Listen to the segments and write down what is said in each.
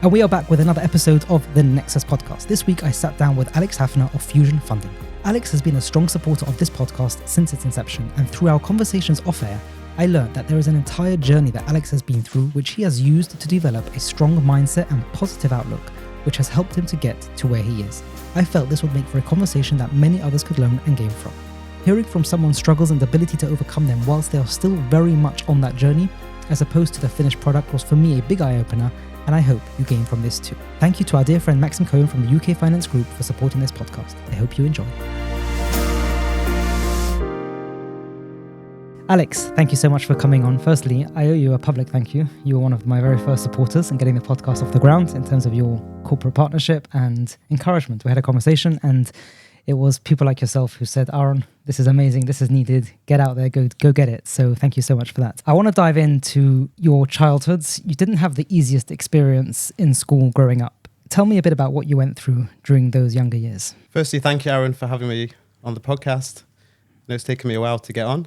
And we are back with another episode of the Nexus podcast. This week I sat down with Alex Haffner of Fusion Funding. Alex has been a strong supporter of this podcast since its inception, and through our conversations off air, I learned that there is an entire journey that Alex has been through which he has used to develop a strong mindset and positive outlook, which has helped him to get to where he is. I felt this would make for a conversation that many others could learn and gain from. Hearing from someone's struggles and the ability to overcome them whilst they are still very much on that journey, as opposed to the finished product, was for me a big eye-opener, and I hope you gain from this too. Thank you to our dear friend Maxim Cohen from the UK Finance Group for supporting this podcast. I hope you enjoy. Alex, thank you so much for coming on. Firstly, I owe you a public thank you. You were one of my very first supporters in getting the podcast off the ground in terms of your corporate partnership and encouragement. We had a conversation and it was people like yourself who said, Aaron, this is amazing, this is needed, get out there, go get it. So thank you so much for that. I want to dive into your childhoods. You didn't have the easiest experience in school growing up. Tell me a bit about what you went through during those younger years. Firstly, thank you, Aaron, for having me on the podcast. I know it's taken me a while to get on.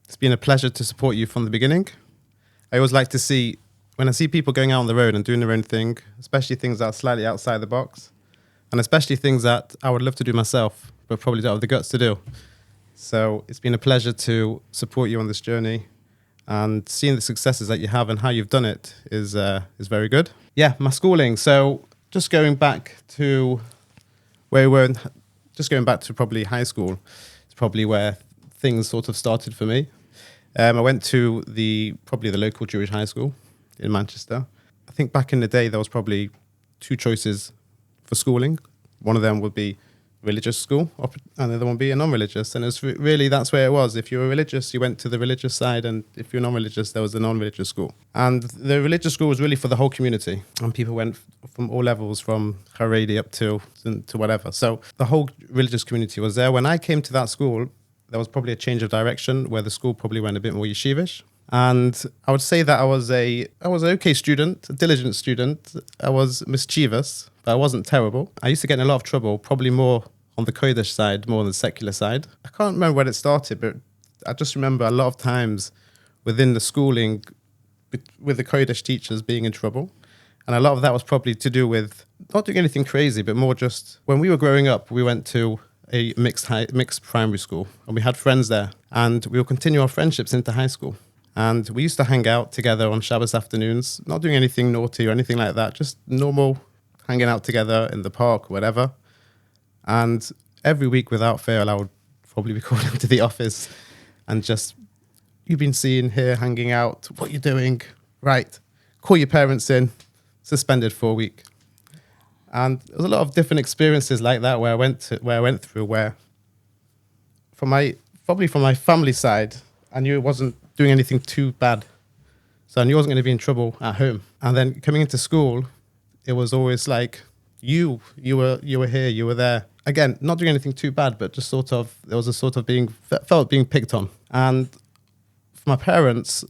It's been a pleasure to support you from the beginning. I always like to see, when I see people going out on the road and doing their own thing, especially things that are slightly outside the box, and especially things that I would love to do myself, but probably don't have the guts to do. So it's been a pleasure to support you on this journey, and seeing the successes that you have and how you've done it is very good. Yeah, my schooling. So just going back to where we were, just going back to probably high school, it's probably where things sort of started for me. I went to probably the local Jewish high school in Manchester. I think back in the day, there was probably two choices for schooling. One of them would be religious school, and the other one would be a non-religious. And it's really, that's where it was. If you were religious, you went to the religious side, and if you're non-religious, there was a non-religious school. And the religious school was really for the whole community, and people went from all levels, from Haredi up to whatever. So the whole religious community was there. When I came to that school, there was probably a change of direction where the school probably went a bit more yeshivish. And I would say that I was an okay student, a diligent student. I was mischievous, but I wasn't terrible. I used to get in a lot of trouble, probably more on the Kodesh side, more on the secular side. I can't remember when it started, but I just remember a lot of times within the schooling with the Kodesh teachers being in trouble. And a lot of that was probably to do with not doing anything crazy, but more just when we were growing up, we went to a mixed primary school, and we had friends there, and we will continue our friendships into high school. And we used to hang out together on Shabbos afternoons, not doing anything naughty or anything like that, just normal hanging out together in the park or whatever. And every week without fail, I would probably be called into the office and just, you've been seen here hanging out, what are you doing? Right, call your parents in, suspended for a week. And there was a lot of different experiences like that where I went through, where from my family side, I knew it wasn't doing anything too bad. So I knew I wasn't going to be in trouble at home. And then coming into school, it was always like, you were here, you were there. Again, not doing anything too bad, but just sort of, there was a sort of being picked on. And for my parents,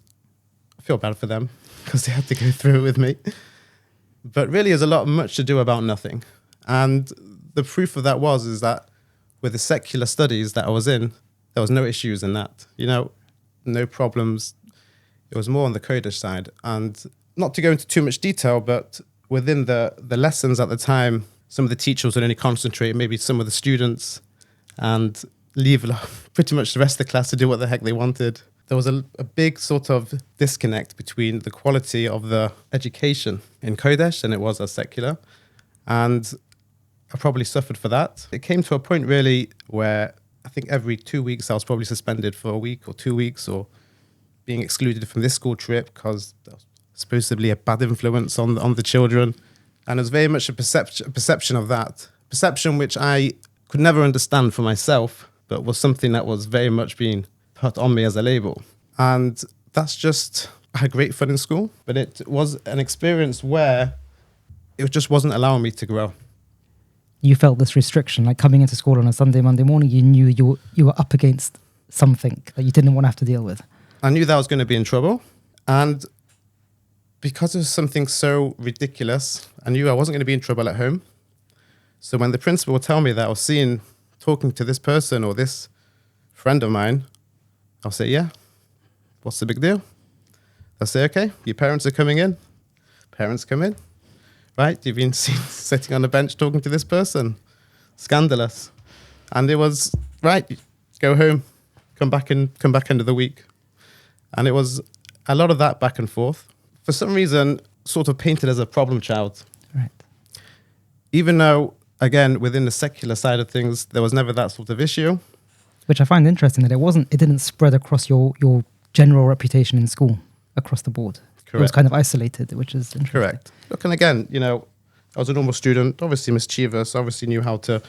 I feel bad for them because they had to go through it with me. But really, there's much to do about nothing. And the proof of that is that with the secular studies that I was in, there was no issues in that. No problems. It was more on the Kodesh side. And not to go into too much detail, but within the lessons at the time, some of the teachers would only concentrate, maybe some of the students, and leave pretty much the rest of the class to do what the heck they wanted. There was a big sort of disconnect between the quality of the education in Kodesh and it was as secular. And I probably suffered for that. It came to a point really where I think every 2 weeks I was probably suspended for a week or 2 weeks, or being excluded from this school trip because there was supposedly a bad influence on the children. And it was very much a perception of that. Perception which I could never understand for myself, but was something that was very much being put on me as a label. And that's just, I had great fun in school, but it was an experience where it just wasn't allowing me to grow. You felt this restriction, like coming into school on a Sunday, Monday morning, you knew you were up against something that you didn't want to have to deal with. I knew that I was going to be in trouble. And because it was something so ridiculous, I knew I wasn't going to be in trouble at home. So when the principal would tell me that I was talking to this person or this friend of mine, I'll say, yeah, what's the big deal? They'll say, okay, your parents are coming in. Parents come in. right? You've been seen sitting on a bench talking to this person. Scandalous. And it was, right, go home, come back end of the week. And it was a lot of that back and forth. For some reason, sort of painted as a problem child. Right. Even though, again, within the secular side of things, there was never that sort of issue. Which I find interesting that it didn't spread across your general reputation in school across the board. Correct. It was kind of isolated, which is interesting. Correct. Look, and again, I was a normal student, obviously mischievous, obviously knew how to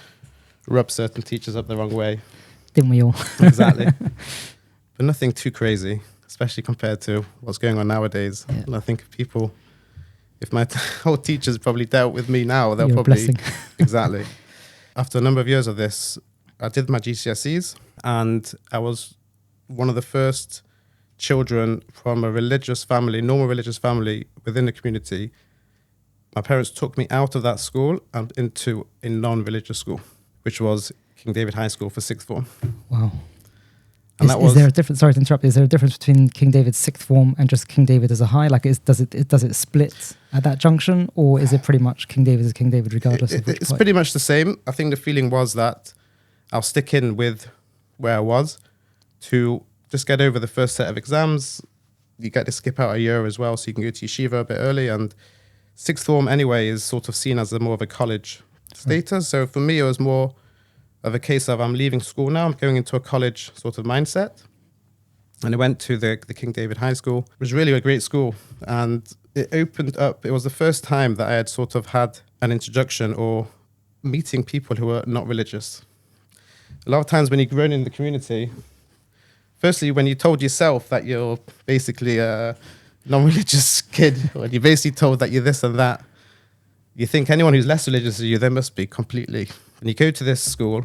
rub certain teachers up the wrong way. Didn't we all? Exactly. But nothing too crazy, especially compared to what's going on nowadays. Yeah. And I think if my old teachers probably dealt with me now, they'll You're a probably... blessing. Exactly. After a number of years of this, I did my GCSEs, and I was one of the first children from a normal religious family within the community. My parents took me out of that school and into a non-religious school, which was King David High School for sixth form. Wow. And Is there a difference? Sorry to interrupt. Is there a difference between King David's sixth form and just King David as a high? Like, does it split at that junction, or is it pretty much King David is King David regardless of which It's point? pretty much the same. I think the feeling was that I'll stick in with where I was to just get over the first set of exams. You get to skip out a year as well, so you can go to yeshiva a bit early. And sixth form anyway is sort of seen as more of a college status. Right. So for me, it was more of a case of I'm leaving school now. I'm going into a college sort of mindset. And I went to the King David High School. It was really a great school. And it opened up. It was the first time that I had sort of had an introduction or meeting people who were not religious. A lot of times when you've grown in the community, firstly, when you told yourself that you're basically a non-religious kid, or you're basically told that you're this and that, you think anyone who's less religious than you, they must be completely. And you go to this school,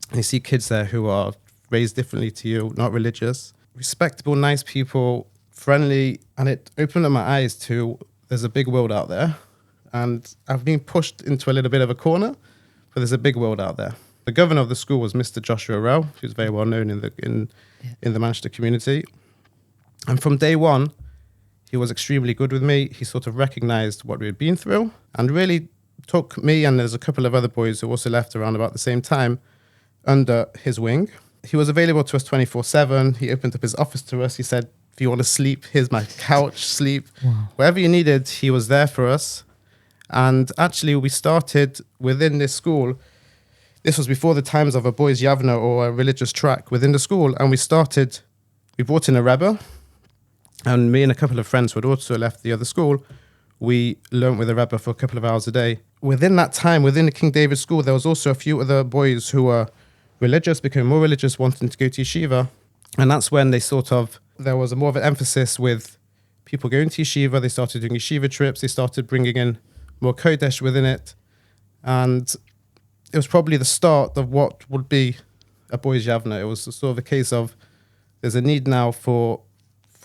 and you see kids there who are raised differently to you, not religious, respectable, nice people, friendly, and it opened up my eyes to there's a big world out there. And I've been pushed into a little bit of a corner, but there's a big world out there. The governor of the school was Mr. Joshua Rowe, who's very well known in the Manchester community. And from day one, he was extremely good with me. He sort of recognized what we had been through and really took me, and there's a couple of other boys who also left around about the same time, under his wing. He was available to us 24/7. He opened up his office to us. He said, if you want to sleep, here's my couch, sleep. Wow. Whatever you needed, he was there for us. And actually, we started within this school. This was before the times of a boys' yavna or a religious track within the school. And we brought in a Rebbe. And me and a couple of friends who had also left the other school, we learnt with a Rebbe for a couple of hours a day. Within that time, within the King David School, there was also a few other boys who were religious, became more religious, wanting to go to yeshiva. And that's when there was more of an emphasis with people going to yeshiva. They started doing yeshiva trips. They started bringing in more Kodesh within it. And it was probably the start of what would be a boys' yavna. It was sort of a case of there's a need now for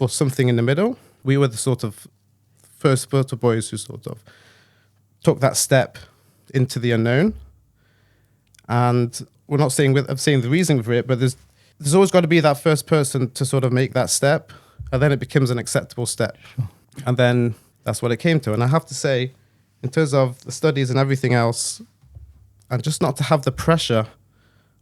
something in the middle. We were the sort of first of boys who sort of took that step into the unknown. And we're not saying I'm saying the reason for it, but there's always got to be that first person to sort of make that step, and then it becomes an acceptable step. Sure. And then that's what it came to. And I have to say, in terms of the studies and everything else, and just not to have the pressure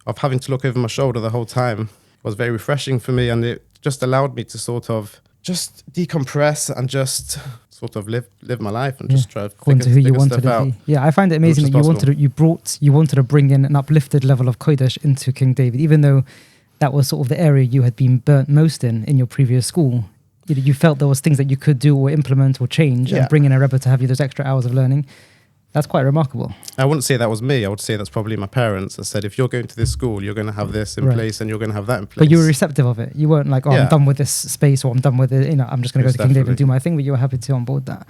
of having to look over my shoulder the whole time was very refreshing for me, and it just allowed me to sort of just decompress and just sort of live my life and just try to figure stuff out. Yeah, I find it amazing that you wanted to bring in an uplifted level of Kodesh into King David, even though that was sort of the area you had been burnt most in your previous school. You felt there was things that you could do or implement or change, and bring in a Rebbe to have you those extra hours of learning. That's quite remarkable. I wouldn't say that was me. I would say that's probably my parents. I said, if you're going to this school, you're going to have this in place and you're going to have that in place. But you were receptive of it. You weren't like, I'm done with this space, or I'm done with it. I'm just going to go to King David and do my thing. But you were happy to on board that.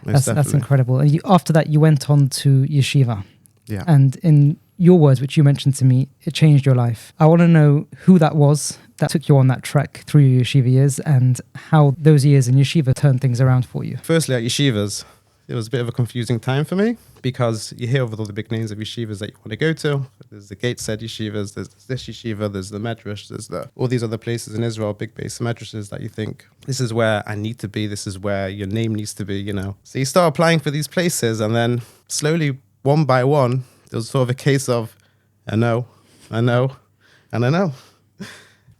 That's incredible. And after that, you went on to yeshiva. Yeah. And in your words, which you mentioned to me, it changed your life. I want to know who that was that took you on that trek through your yeshiva years, and how those years in yeshiva turned things around for you. Firstly, at yeshivas, it was a bit of a confusing time for me, because you hear of all the big names of yeshivas that you want to go to. There's the Gateshead yeshivas, there's this yeshiva, there's the medrash, there's all these other places in Israel, big base madrashes that you think, this is where I need to be, this is where your name needs to be, you know. So you start applying for these places, and then slowly, one by one, there was sort of a case of, I know, and I know.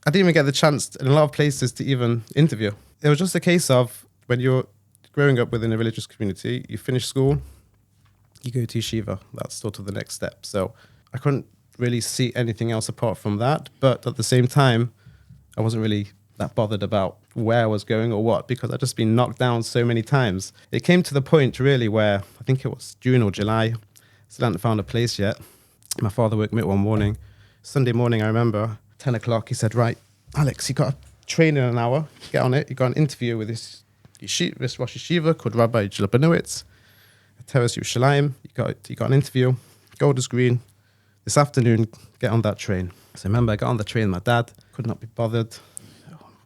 I didn't even get the chance in a lot of places to even interview. It was just a case of, when you're growing up within a religious community, you finish school, you go to yeshiva. That's sort of the next step. So I couldn't really see anything else apart from that. But at the same time, I wasn't really that bothered about where I was going or what, because I'd just been knocked down so many times. It came to the point really where, I think it was June or July, still hadn't found a place yet. My father woke me up one morning, Sunday morning, I remember, 10 o'clock, he said, right, Alex, you got a train in an hour, get on it. You got an interview with this Rosh Yeshiva called Rabbi Jalabanowitz. Teres Yerushalayim, you got an interview, Golders Green, this afternoon, get on that train. So I remember I got on the train, my dad could not be bothered.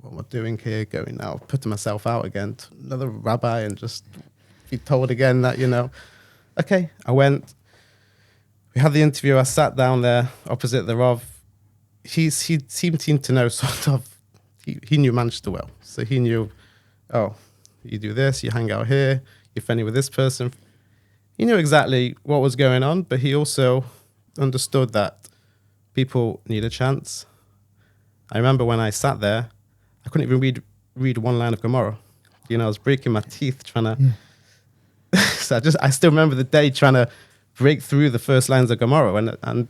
What am I doing here, going now, putting myself out again to another rabbi and just be told again that, you know. Okay, I went, we had the interview, I sat down there opposite the Rav. He seemed to know sort of, he knew Manchester well. So he knew, oh, you do this, you hang out here, you're friendly with this person. He knew exactly what was going on, but he also understood that people need a chance. I remember when I sat there, I couldn't even read one line of Gemara. You know, I was breaking my teeth trying to... Yeah. So I still remember the day trying to break through the first lines of Gemara, and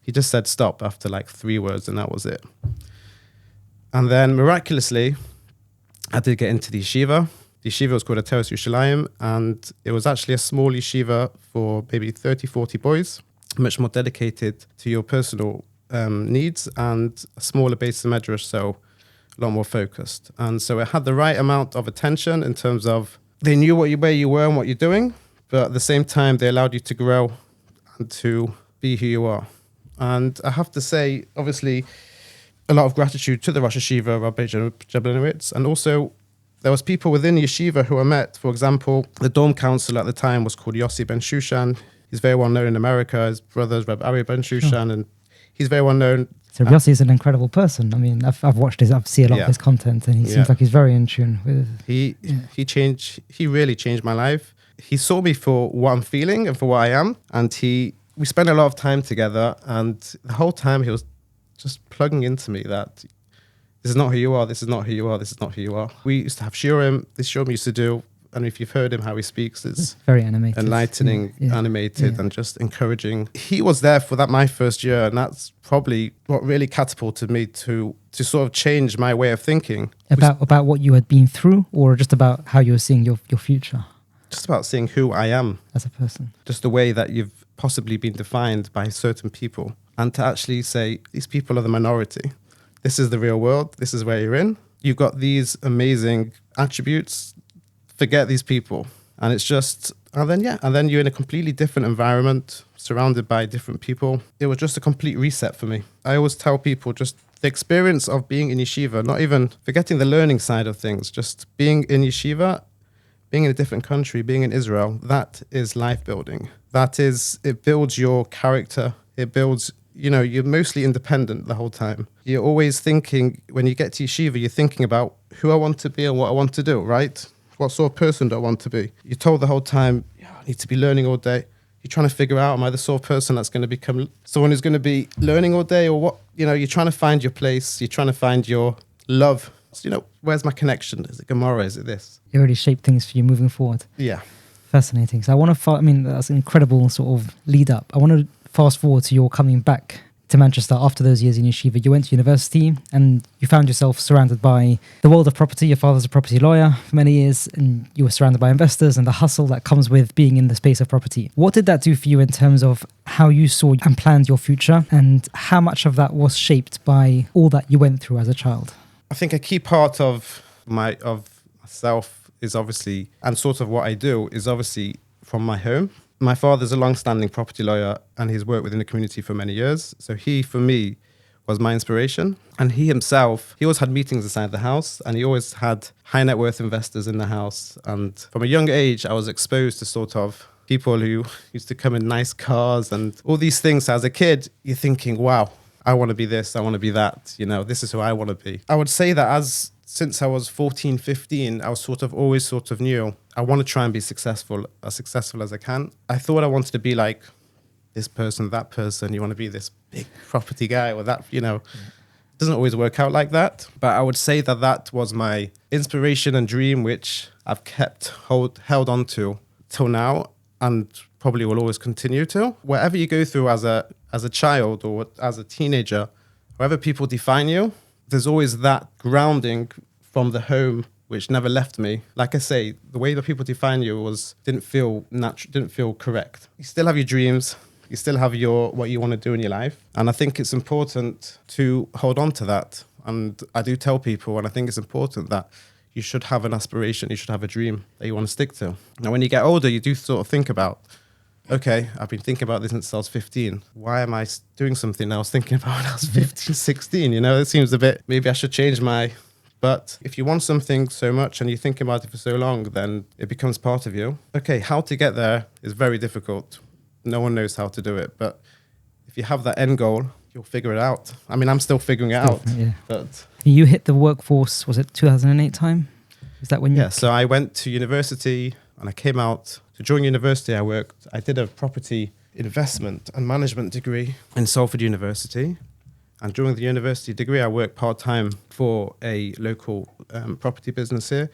he just said stop after like 3 words, and that was it. And then miraculously, I did get into the yeshiva. The yeshiva was called Teres Yerushalayim, and it was actually a small yeshiva for maybe 30, 40 boys, much more dedicated to your personal needs, and a smaller base of medrash, so a lot more focused. And so it had the right amount of attention in terms of they knew where you were and what you're doing, but at the same time, they allowed you to grow and to be who you are. And I have to say, obviously, a lot of gratitude to the Rosh Yeshiva, Rabbi Jablanowitz, and also there was people within the yeshiva who I met. For example, the dorm council at the time was called Yossi Ben Shushan. He's very well known in America. His brother's Rabbi Ari Ben Shushan, and he's very well known. So Yossi is an incredible person. I mean, I've watched I've seen a lot of his content, and he seems like he's very in tune with. He really changed my life. He saw me for what I'm feeling and for what I am, and we spent a lot of time together, and the whole time he was just plugging into me that this is not who you are, this is not who you are, this is not who you are. We used to have shiurim. This shiurim used to do, and if you've heard him, how he speaks, it's very animated, enlightening, animated, and just encouraging. He was there for my first year, and that's probably what really catapulted me to sort of change my way of thinking. About what you had been through, or just about how you were seeing your future? Just about seeing who I am. As a person. Just the way that you've possibly been defined by certain people. And to actually say, these people are the minority. This is the real world. This is where you're in. You've got these amazing attributes. Forget these people. And it's just, and then you're in a completely different environment, surrounded by different people. It was just a complete reset for me. I always tell people just the experience of being in yeshiva, not even forgetting the learning side of things, just being in yeshiva, being in a different country, being in Israel, that is life building. It builds your character. It builds, you're mostly independent the whole time. You're always thinking, when you get to yeshiva, you're thinking about who I want to be and what I want to do, right? What sort of person do I want to be? You're told the whole time, I need to be learning all day. You're trying to figure out, am I the sort of person that's going to become someone who's going to be learning all day, or what? You're trying to find your place. You're trying to find your love. So, where's my connection? Is it Gemara? Is it this? It already shaped things for you moving forward. Yeah. Fascinating. So I want to, that's an incredible sort of lead up. I want to fast forward to your coming back to Manchester after those years in yeshiva. You went to university and you found yourself surrounded by the world of property. Your father's a property lawyer for many years, and you were surrounded by investors and the hustle that comes with being in the space of property. What did that do for you in terms of how you saw and planned your future, and how much of that was shaped by all that you went through as a child? I think a key part of myself is obviously, and sort of what I do is obviously from my home. My father's a long-standing property lawyer, and he's worked within the community for many years. So he, for me, was my inspiration. And he himself, he always had meetings inside the house, and he always had high net worth investors in the house. And from a young age, I was exposed to sort of people who used to come in nice cars and all these things. So as a kid, you're thinking, wow, I want to be this, I want to be that, this is who I want to be. I would say that since I was 14, 15, I was always knew I want to try and be successful as I can. I thought I wanted to be like this person, that person. You want to be this big property guy or that, It doesn't always work out like that. But I would say that was my inspiration and dream, which I've held on to till now and probably will always continue to. Wherever you go through as a child or as a teenager, wherever people define you, there's always that grounding from the home which never left me. Like I say, the way that people define you didn't feel natural, didn't feel correct. You still have your dreams, you still have what you want to do in your life. And I think it's important to hold on to that. And I do tell people, and I think it's important that you should have an aspiration, you should have a dream that you want to stick to. Now, when you get older, you do sort of think about, okay, I've been thinking about this since I was 15. Why am I doing something I was thinking about when I was 15, 16? It seems a bit, maybe I should change but if you want something so much and you think about it for so long, then it becomes part of you. Okay, how to get there is very difficult. No one knows how to do it. But if you have that end goal, you'll figure it out. I mean, I'm still figuring it out. Yeah. But you hit the workforce, was it 2008 time? Is that when you... Yeah, so I went to university and I came out. So during university, I did a property investment and management degree in Salford University. And during the university degree, I worked part-time for a local property business here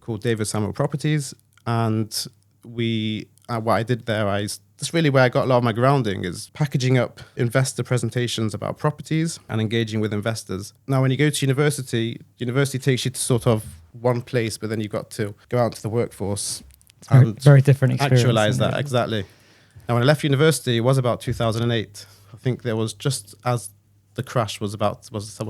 called David Samuel Properties. And what I did there, that's really where I got a lot of my grounding, is packaging up investor presentations about properties and engaging with investors. Now, when you go to university takes you to sort of one place, but then you've got to go out to the workforce and very different experience. Actualize that, exactly. Now, when I left university, it was about 2008. I think there was just as the crash was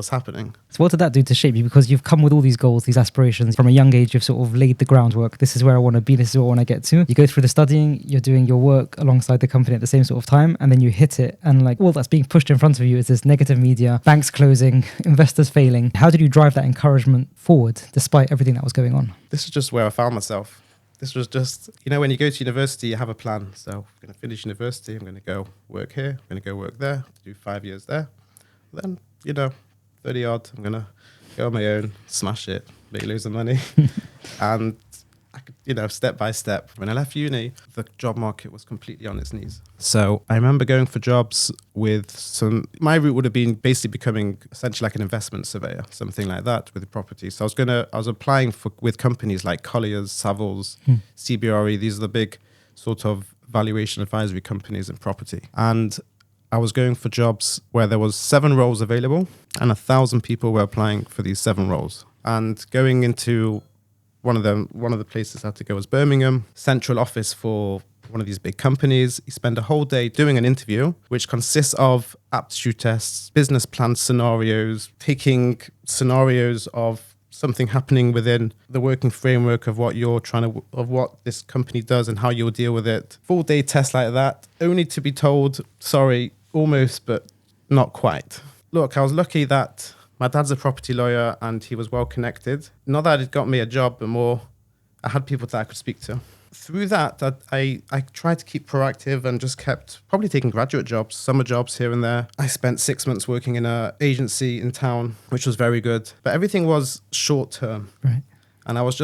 happening. So what did that do to shape you? Because you've come with all these goals, these aspirations. From a young age, you've sort of laid the groundwork. This is where I want to be. This is what I want to get to. You go through the studying, you're doing your work alongside the company at the same sort of time, and then you hit it. And all that's being pushed in front of you is this negative media, banks closing, investors failing. How did you drive that encouragement forward despite everything that was going on? This is just where I found myself. This was just, when you go to university, you have a plan. So I'm going to finish university. I'm going to go work here. I'm going to go work there, do 5 years there. Then, 30 odd, I'm going to go on my own, smash it, make loads of money. And, I could, step by step. When I left uni, the job market was completely on its knees. So I remember going for jobs my route would have been basically becoming essentially like an investment surveyor, something like that with the property. So I was applying with companies like Colliers, Savills, CBRE. These are the big sort of valuation advisory companies in property. And I was going for jobs where there was 7 roles available and 1,000 people were applying for these 7 roles. And going into one of the places I had to go was Birmingham, central office for one of these big companies. You spend a whole day doing an interview, which consists of aptitude tests, business plan scenarios, taking scenarios of something happening within the working framework of what this company does and how you'll deal with it. Full day test like that, only to be told, sorry, almost, but not quite. Look, I was lucky that my dad's a property lawyer and he was well connected. Not that it got me a job, but more I had people that I could speak to. Through that, I tried to keep proactive and just kept probably taking graduate jobs, summer jobs here and there. I spent 6 months working in an agency in town, which was very good. But everything was short term. Right. And I was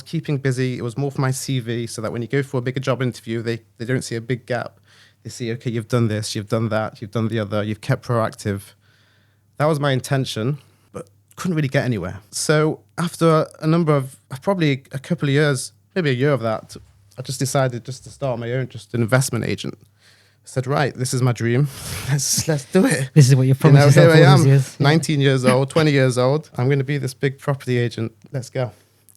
keeping busy. It was more for my CV so that when you go for a bigger job interview, they don't see a big gap. They see, okay, you've done this, you've done that, you've done the other, you've kept proactive. That was my intention, but couldn't really get anywhere. So after probably a couple of years, maybe a year of that, I just decided just to start my own, just an investment agent. I said, right, this is my dream. Let's do it. This is what you promised yourself here I all am, these years. 19 years old, 20 years old. I'm going to be this big property agent. Let's go.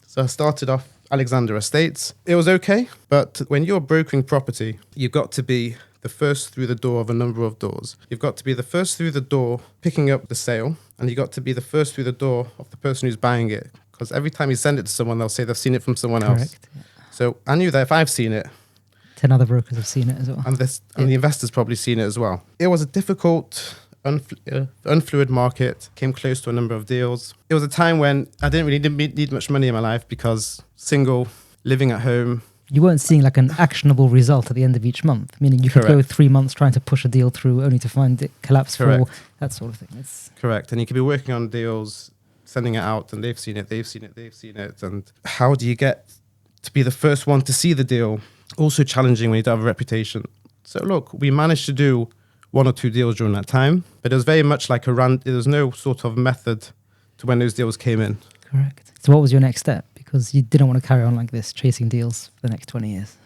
So I started off Alexander Estates. It was okay, but when you're brokering property, you've got to be the first through the door of a number of doors. You've got to be the first through the door picking up the sale, and you've got to be the first through the door of the person who's buying it. Because every time you send it to someone, they'll say they've seen it from someone else. Yeah. So I knew that if I've seen it, 10 other brokers have seen it as well. And the investors probably seen it as well. It was a difficult, unfluid market, came close to a number of deals. It was a time when I didn't need much money in my life because single, living at home, You weren't seeing like an actionable result at the end of each month, meaning you could go 3 months trying to push a deal through only to find it collapse for that sort of thing. It's correct. And you could be working on deals, sending it out, and they've seen it. And how do you get to be the first one to see the deal? Also challenging when you don't have a reputation. So look, we managed to do 1 or 2 deals during that time, but it was very much like there was no sort of method to when those deals came in. correct. So what was your next step? Because you didn't want to carry on like this, chasing deals for the next 20 years.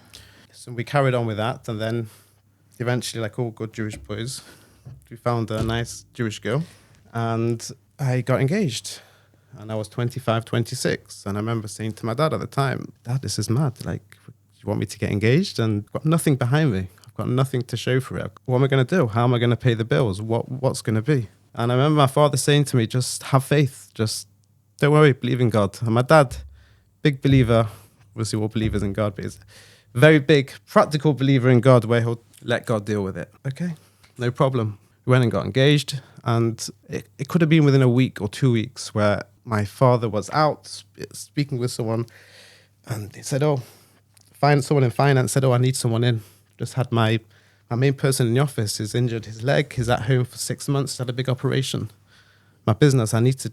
So we carried on with that, and then eventually, like all good Jewish boys, we found a nice Jewish girl, and I got engaged. And I was 25, 26. And I remember saying to my dad at the time, Dad, this is mad. Like, you want me to get engaged? And I've got nothing behind me. I've got nothing to show for it. What am I going to do? How am I going to pay the bills? What's going to be? And I remember my father saying to me, just have faith. Just don't worry, believe in God. And my dad, big believer, obviously we're all believers in God, but he's a very big, practical believer in God where he'll let God deal with it. Okay, no problem. We went and got engaged. And it could have been within a week or 2 weeks where my father was out speaking with someone, and he said, someone in finance said, I need someone in. Just had my main person in the office is injured his leg. He's at home for 6 months, had a big operation. My business, I need to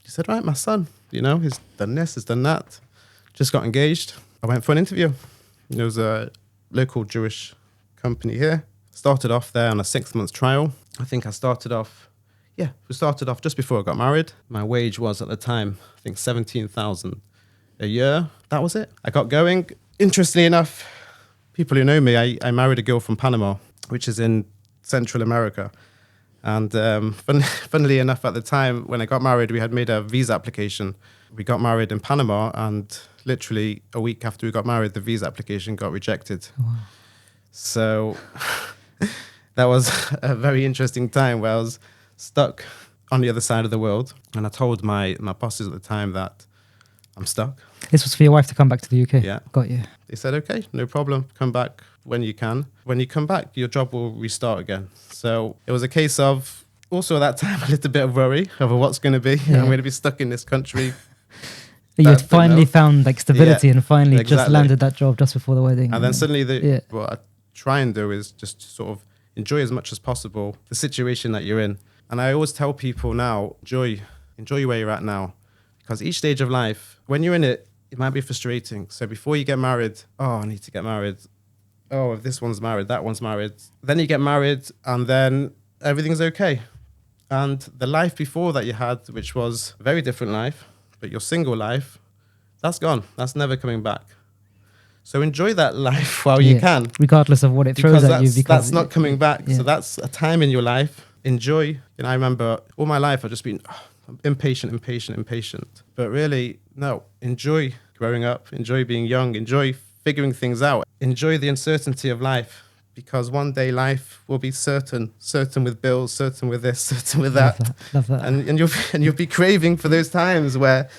he said, right, my son, he's done this, he's done that. Just got engaged. I went for an interview. There was a local Jewish company here. Started off there on a 6-month trial. I think we started off just before I got married. My wage was at the time, I think 17,000 a year. That was it. I got going. Interestingly enough, people who know me, I married a girl from Panama, which is in Central America. And funnily enough, at the time when I got married, we had made a visa application. We got married in Panama, and literally a week after we got married, the visa application got rejected. Wow. So that was a very interesting time where I was stuck on the other side of the world. And I told my bosses at the time that I'm stuck. This was for your wife to come back to the UK? Yeah. Got you. They said, okay, no problem. Come back when you can. When you come back, your job will restart again. So it was a case of, also at that time, a little bit of worry over what's going to be. Yeah. I'm going to be stuck in this country. You had finally found like stability and finally just landed that job just before the wedding. And then suddenly what I try and do is just sort of enjoy as much as possible the situation that you're in. And I always tell people now, enjoy where you're at now. Because each stage of life, when you're in it, it might be frustrating. So before you get married, I need to get married. Oh, if this one's married, that one's married. Then you get married and then everything's okay. And the life before that you had, which was a very different life, but your single life, that's gone. That's never coming back. So enjoy that life while you can. Regardless of what it throws at you. Because that's not coming back. Yeah. So that's a time in your life. Enjoy. I remember all my life I've just been impatient. But really, no, enjoy growing up. Enjoy being young. Enjoy figuring things out. Enjoy the uncertainty of life. Because one day life will be certain with bills, certain with this, certain with that. Love that. And you'll be craving for those times where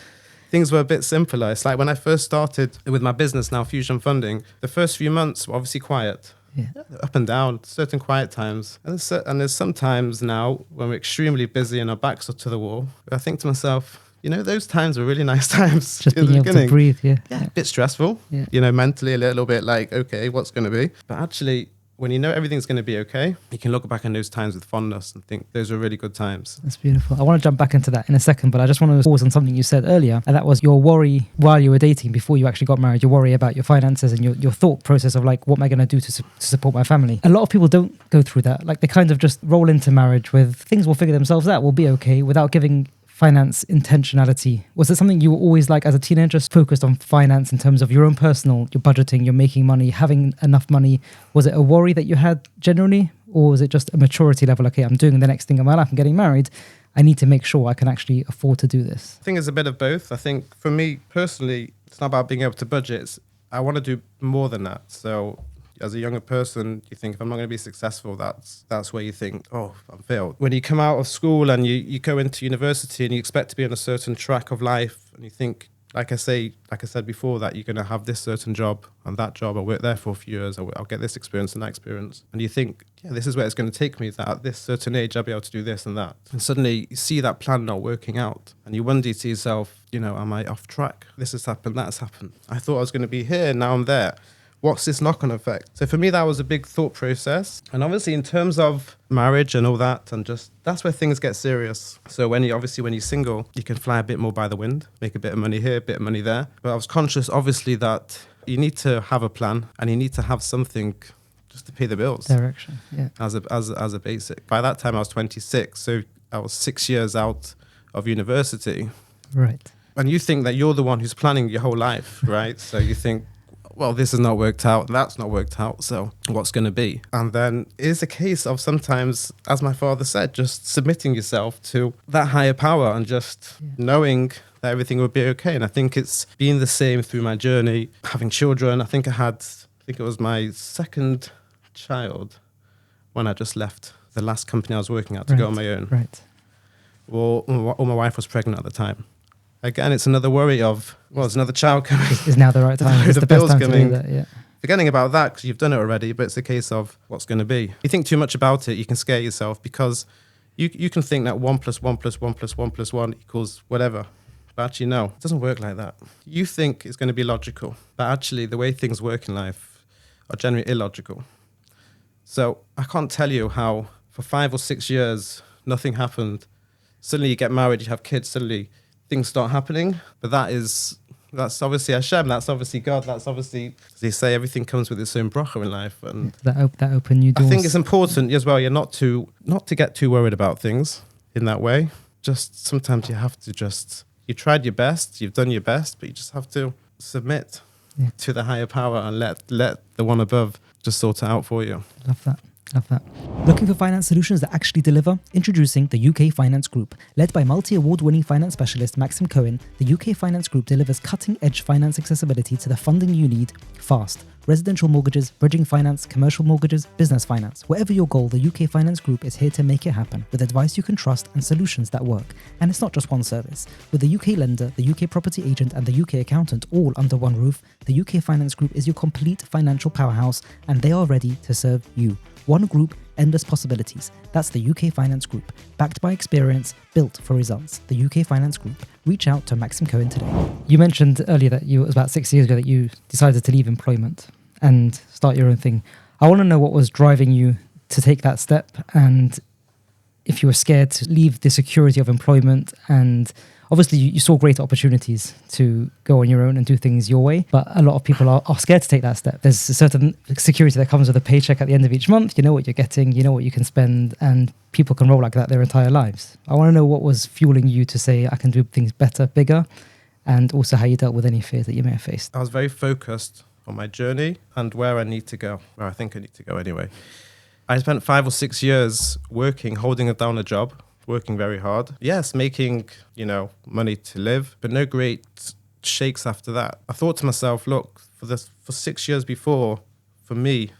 things were a bit simpler. It's like when I first started with my business now, Fusion Funding, the first few months were obviously quiet. Yeah. Up and down, certain quiet times. And there's some times now when we're extremely busy and our backs are to the wall. I think to myself, those times were really nice times. Just being able to breathe, yeah, a bit stressful, mentally a little bit like, okay, what's going to be? But actually, when you know everything's going to be okay, you can look back on those times with fondness and think those were really good times. That's beautiful. I want to jump back into that in a second, but I just want to pause on something you said earlier, and that was your worry while you were dating, before you actually got married, your worry about your finances and your thought process of like, what am I going to do to support my family? A lot of people don't go through that. Like they kind of just roll into marriage with things will figure themselves out, will be okay, without giving finance intentionality. Was it something you were always like as a teenager, focused on finance in terms of your own personal, your budgeting, you're making money, having enough money? Was it a worry that you had generally, or was it just a maturity level? Okay, I'm doing the next thing in my life, I'm getting married, I need to make sure I can actually afford to do this? I think it's a bit of both. I think for me personally, it's not about being able to budget. I want to do more than that. So as a younger person, you think, if I'm not going to be successful, that's where you think, I'm failed. When you come out of school and you go into university and you expect to be on a certain track of life and you think like I said before, that you're going to have this certain job and that job. I'll work there for a few years. I'll get this experience and that experience. And you think, yeah, this is where it's going to take me, that at this certain age, I'll be able to do this and that. And suddenly you see that plan not working out. And you wonder to yourself, am I off track? This has happened, that's happened. I thought I was going to be here, now I'm there. What's this knock-on effect? So for me, that was a big thought process. And obviously in terms of marriage and all that, and just that's where things get serious. So when you're single, you can fly a bit more by the wind, make a bit of money here, a bit of money there. But I was conscious, obviously, that you need to have a plan and you need to have something just to pay the bills. Direction, yeah. As a basic. By that time, I was 26, so I was 6 years out of university. Right. And you think that you're the one who's planning your whole life, right? So you think, well, this has not worked out, that's not worked out, so what's going to be? And then it's a case of sometimes, as my father said, just submitting yourself to that higher power and just knowing that everything will be okay. And I think it's been the same through my journey, having children. I think it was my second child when I just left the last company I was working at to go on my own. Right. Well, my wife was pregnant at the time. Again, it's another worry of, it's another child coming. Is now the right time? It's the best time to do that, yeah. Forgetting about that because you've done it already, but it's a case of what's going to be. You think too much about it, you can scare yourself because you can think that 1 + 1 + 1 + 1 + 1 equals whatever. But actually, no, it doesn't work like that. You think it's going to be logical, but actually the way things work in life are generally illogical. So I can't tell you how for 5 or 6 years, nothing happened. Suddenly you get married, you have kids, suddenly things start happening. But that's obviously Hashem, that's obviously God, that's obviously, as they say, everything comes with its own bracha in life. And that open new doors. I think it's important as well, not to get too worried about things in that way. Just sometimes you have to you tried your best, you've done your best, but you just have to submit to the higher power and let the one above just sort it out for you. Love that. Looking for finance solutions that actually deliver? Introducing the UK Finance Group. Led by multi-award-winning finance specialist Maxim Cohen, the UK Finance Group delivers cutting-edge finance accessibility to the funding you need fast. Residential mortgages, bridging finance, commercial mortgages, business finance. Whatever your goal, the UK Finance Group is here to make it happen with advice you can trust and solutions that work. And it's not just one service. With the UK lender, the UK property agent and the UK accountant all under one roof, the UK Finance Group is your complete financial powerhouse and they are ready to serve you. One group, endless possibilities. That's the UK Finance Group. Backed by experience, built for results. The UK Finance Group. Reach out to Maxim Cohen today. You mentioned earlier that it was about 6 years ago that you decided to leave employment and start your own thing. I want to know what was driving you to take that step and if you were scared to leave the security of employment. And obviously you saw great opportunities to go on your own and do things your way, but a lot of people are scared to take that step. There's a certain security that comes with a paycheck at the end of each month. You know what you're getting, you know what you can spend, and people can roll like that their entire lives. I want to know what was fueling you to say, I can do things better, bigger, and also how you dealt with any fears that you may have faced. I was very focused on my journey and where I need to go, where I think I need to go anyway. I spent 5 or 6 years working, holding down a job, working very hard. Yes, making, money to live, but no great shakes after that. I thought to myself, look, for 6 years before, for me,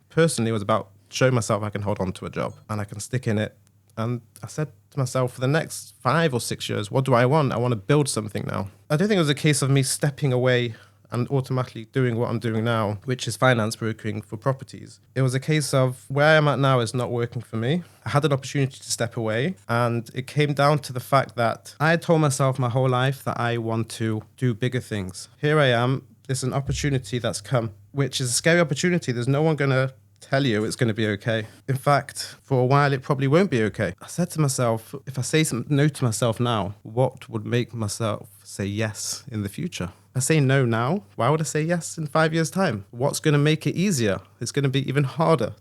personally, it was about showing myself I can hold on to a job and I can stick in it. And I said to myself, for the next 5 or 6 years, what do I want? I want to build something now. I don't think it was a case of me stepping away and automatically doing what I'm doing now, which is finance brokering for properties. It was a case of where I'm at now is not working for me. I had an opportunity to step away, and it came down to the fact that I had told myself my whole life that I want to do bigger things. Here I am, there's an opportunity that's come, which is a scary opportunity. There's no one going to tell you it's going to be okay. In fact, for a while, it probably won't be okay. I said to myself, if I say no to myself now, what would make myself say yes in the future? I say no now, why would I say yes in 5 years' time? What's going to make it easier? It's going to be even harder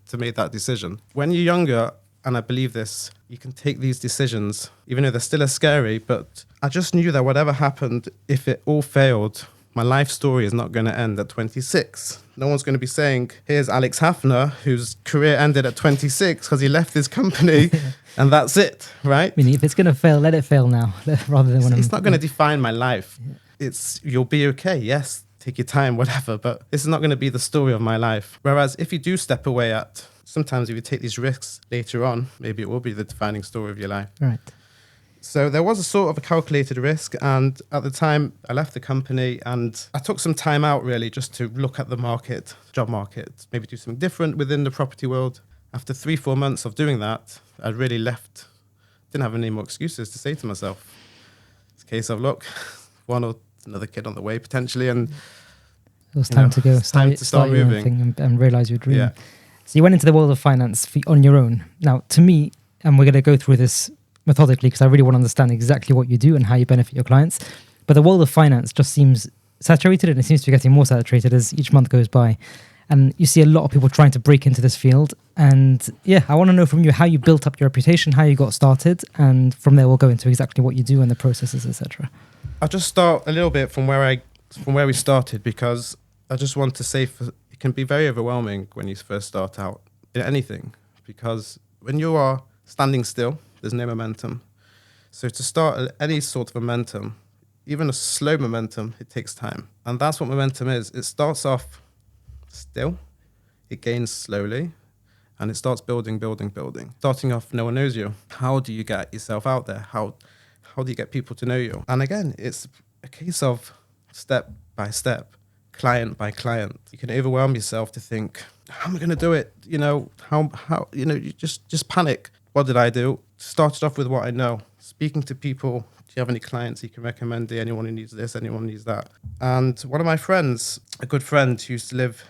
to make that decision. When you're younger, and I believe this, you can take these decisions, even though they're still as scary, but I just knew that whatever happened, if it all failed, my life story is not going to end at 26. No one's going to be saying, here's Alex Haffner, whose career ended at 26 because he left his company, and that's it, right? I mean, if it's going to fail, let it fail now, rather than when it's not going to define my life. Yeah. You'll be okay, yes, take your time, whatever, but this is not going to be the story of my life. Whereas if you do step away sometimes if you take these risks later on, maybe it will be the defining story of your life. Right. So there was a sort of a calculated risk. And at the time, I left the company and I took some time out really just to look at the market, job market, maybe do something different within the property world. After 3-4 months of doing that, I really left, didn't have any more excuses to say to myself. It's a case of, look, one or another kid on the way potentially. And it was time to go. Time to start your own moving. thing and realize your dream. Yeah. So you went into the world of finance on your own. Now, to me, and we're going to go through this methodically because I really want to understand exactly what you do and how you benefit your clients. But the world of finance just seems saturated, and it seems to be getting more saturated as each month goes by. And you see a lot of people trying to break into this field. And yeah, I want to know from you how you built up your reputation, how you got started, and from there we'll go into exactly what you do and the processes, etc. I'll just start a little bit from where we started, because I just want to say it can be very overwhelming when you first start out in anything, because when you are standing still, there's no momentum. So to start any sort of momentum, even a slow momentum, it takes time. And that's what momentum is. It starts off still, it gains slowly, and it starts building. Starting off, no one knows you. How do you get yourself out there? How do you get people to know you? And again, it's a case of step by step, client by client. You can overwhelm yourself to think, how am I going to do it? You just panic. What did I do? Started off with what I know. Speaking to people. Do you have any clients you can recommend? Anyone who needs this, anyone who needs that? And one of my friends, a good friend who used to live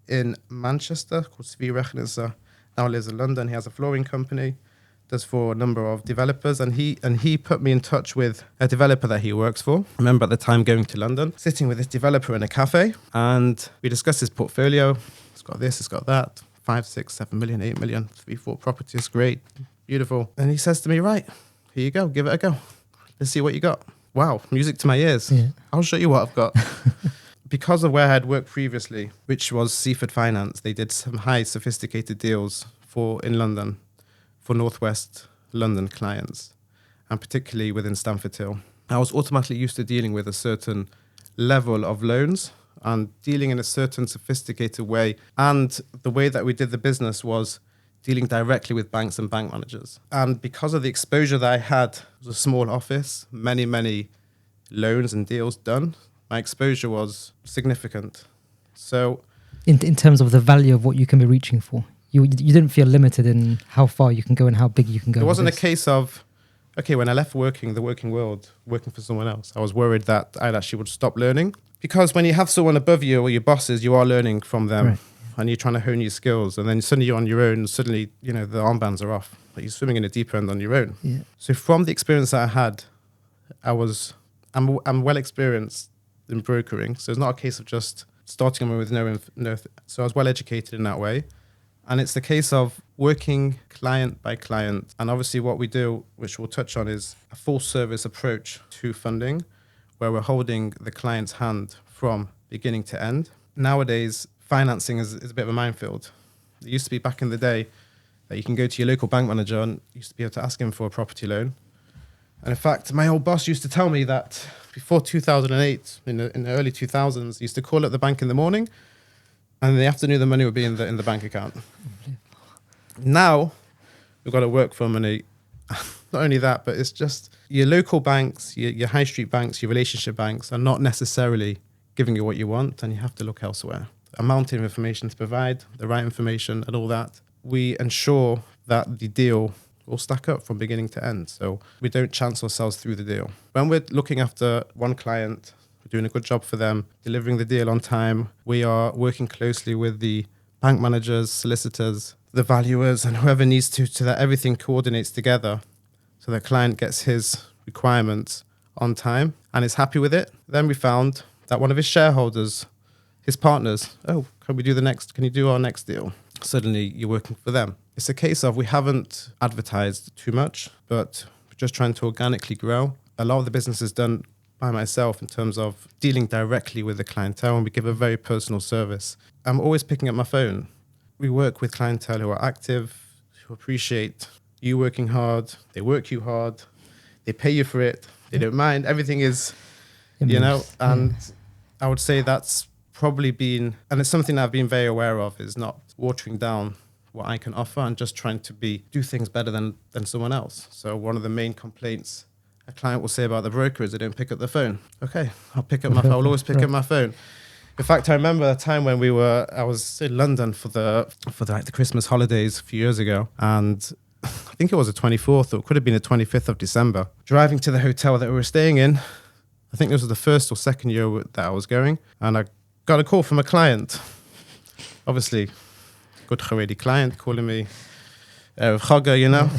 in Manchester, called Svi Rechnitzer, now lives in London. He has a flooring company, does for a number of developers, and he put me in touch with a developer that he works for. I remember at the time going to London, sitting with this developer in a cafe, and we discussed his portfolio. It's got this, it's got that, 5, 6, 7 million, 8 million, 3, 4 properties, great, beautiful. And he says to me, right, here you go, give it a go. Let's see what you got. Wow, music to my ears. Yeah. I'll show you what I've got. Because of where I had worked previously, which was Seaford Finance, they did some high sophisticated deals in London for Northwest London clients, and particularly within Stamford Hill. I was automatically used to dealing with a certain level of loans and dealing in a certain sophisticated way. And the way that we did the business was dealing directly with banks and bank managers. And because of the exposure that I had, it was a small office, many loans and deals done, my exposure was significant. So in terms of the value of what you can be reaching for, you didn't feel limited in how far you can go and how big you can go. It wasn't a case of, okay, when I left the working world, working for someone else, I was worried that I actually would stop learning. Because when you have someone above you or your bosses, you are learning from them. Right. And you're trying to hone your skills, and then suddenly you're on your own, suddenly, the armbands are off. Like you're swimming in a deep end on your own. Yeah. So from the experience that I had, I'm well experienced in brokering. So it's not a case of just starting with no. So I was well educated in that way. And it's the case of working client by client. And obviously what we do, which we'll touch on, is a full service approach to funding, where we're holding the client's hand from beginning to end. Nowadays, financing is a bit of a minefield. It used to be back in the day that you can go to your local bank manager and you used to be able to ask him for a property loan. And in fact, my old boss used to tell me that before 2008, in the early 2000s, he used to call at the bank in the morning, and in the afternoon the money would be in the bank account. Now, we've got to work for money. Not only that, but it's just your local banks, your high street banks, your relationship banks are not necessarily giving you what you want, and you have to look elsewhere. A mountain of information to provide, the right information and all that. We ensure that the deal will stack up from beginning to end. So we don't chance ourselves through the deal. When we're looking after one client, we're doing a good job for them, delivering the deal on time. We are working closely with the bank managers, solicitors, the valuers, and whoever needs to, so that everything coordinates together so the client gets his requirements on time and is happy with it. Then we found that one of his shareholders, his partners, can you do our next deal? Suddenly you're working for them. It's a case of we haven't advertised too much, but we're just trying to organically grow. A lot of the business is done by myself in terms of dealing directly with the clientele, and we give a very personal service. I'm always picking up my phone. We work with clientele who are active, who appreciate you working hard. They work you hard. They pay you for it. They don't mind. Everything is, and I would say that's probably been, and it's something that I've been very aware of, is not watering down what I can offer and just trying to do things better than someone else. So one of the main complaints a client will say about the broker is they don't pick up the phone. Okay, I'll always pick up my phone. In fact, I remember a time when I was in London for the Christmas holidays a few years ago, and I think it was the 24th, or it could have been the 25th of December. Driving to the hotel that we were staying in, I think this was the first or second year that I was going, and I got a call from a client. Obviously, good Haredi client calling me Chagga, you know.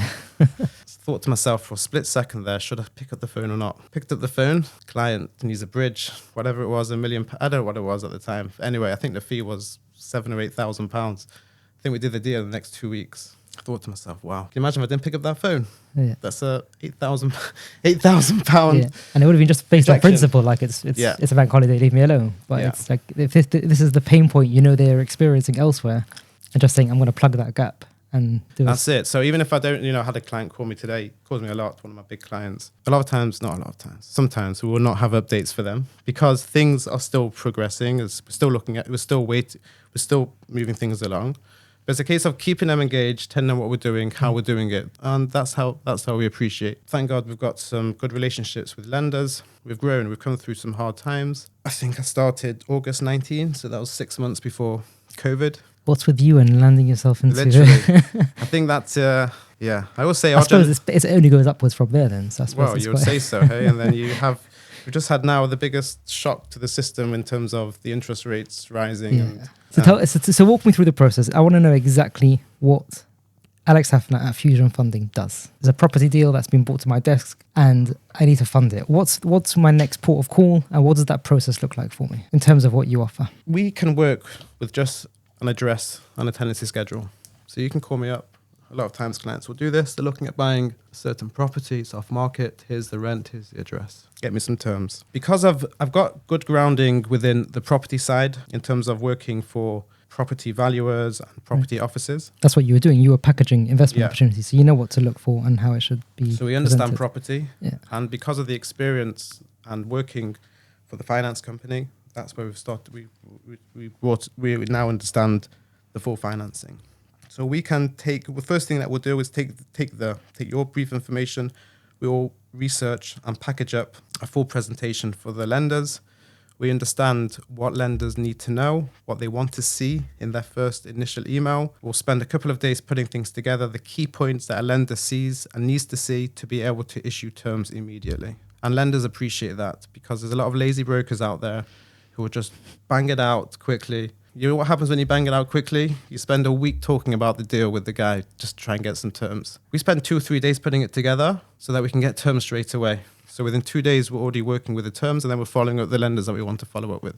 Thought to myself for a split second there, should I pick up the phone or not? Picked up the phone, client needs a bridge, whatever it was, £1 million. I don't know what it was at the time. Anyway, I think the fee was £7,000 or £8,000. I think we did the deal in the next 2 weeks. I thought to myself, wow, can you imagine if I didn't pick up that phone? Yeah. That's £8,000. Yeah. And it would have been just based on principle, like it's a bank holiday, leave me alone. But it's like, if this is the pain point they're experiencing elsewhere, and just saying, I'm going to plug that gap. And that's it. So even if I don't, I had a client call me today, calls me a lot, one of my big clients. Sometimes we will not have updates for them because things are still progressing. We're still moving things along. But it's a case of keeping them engaged, telling them what we're doing, how we're doing it. And that's how we appreciate. Thank God we've got some good relationships with lenders. We've grown, we've come through some hard times. I think I started August 19, so that was 6 months before COVID. What's with you and landing yourself into... Literally. I think that's, I always say... I suppose it only goes upwards from there then. So I suppose you would say so, hey? And then we've just had now the biggest shock to the system in terms of the interest rates rising. Yeah. So walk me through the process. I want to know exactly what Alex Haffner at Fusion Funding does. There's a property deal that's been brought to my desk and I need to fund it. What's my next port of call and what does that process look like for me in terms of what you offer? We can work with just an address and a tenancy schedule. So you can call me up. A lot of times clients will do this. They're looking at buying certain properties off market. Here's the rent, here's the address. Get me some terms. Because I've got good grounding within the property side in terms of working for property valuers and property offices. That's what you were doing. You were packaging investment opportunities. So you know what to look for and how it should be So we understand presented. property. Yeah. And because of the experience and working for the finance company, that's where we've started. We now understand the full financing. So we can the first thing that we'll do is take your brief information. We will research and package up a full presentation for the lenders. We understand what lenders need to know, what they want to see in their first initial email. We'll spend a couple of days putting things together, the key points that a lender sees and needs to see to be able to issue terms immediately. And lenders appreciate that because there's a lot of lazy brokers out there who will just bang it out quickly. You know what happens when you bang it out quickly? You spend a week talking about the deal with the guy just to try and get some terms. We spend 2 or 3 days putting it together so that we can get terms straight away. So within 2 days, we're already working with the terms and then we're following up the lenders that we want to follow up with.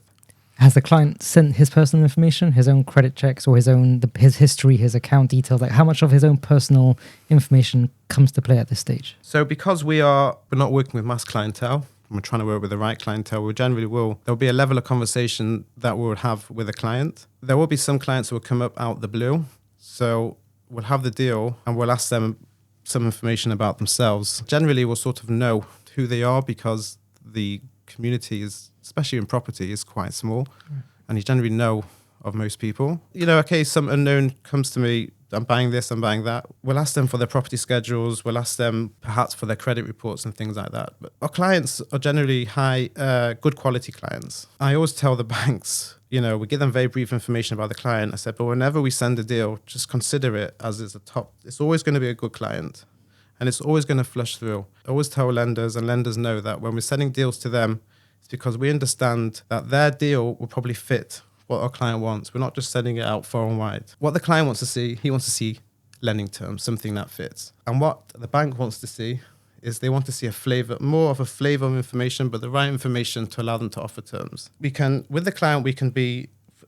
Has the client sent his personal information, his own credit checks or his history, his account details? Like how much of his own personal information comes to play at this stage? So because we're not working with mass clientele, we're trying to work with the right clientele, there'll be a level of conversation that we'll have with a client. There will be some clients who will come up out the blue. So we'll have the deal and we'll ask them some information about themselves. Generally, we'll sort of know who they are because the community is, especially in property, is quite small. And you generally know of most people. Okay, some unknown comes to me, I'm buying this, I'm buying that. We'll ask them for their property schedules. We'll ask them perhaps for their credit reports and things like that. But our clients are generally good quality clients. I always tell the banks, we give them very brief information about the client. I said, but whenever we send a deal, just consider it as it's always going to be a good client. And it's always going to flush through. I always tell lenders, and lenders know that when we're sending deals to them, it's because we understand that their deal will probably fit what our client wants. We're not just sending it out far and wide. What the client wants to see, he wants to see lending terms, something that fits. And what the bank wants to see is they want to see more of a flavor of information, but the right information to allow them to offer terms. With the client,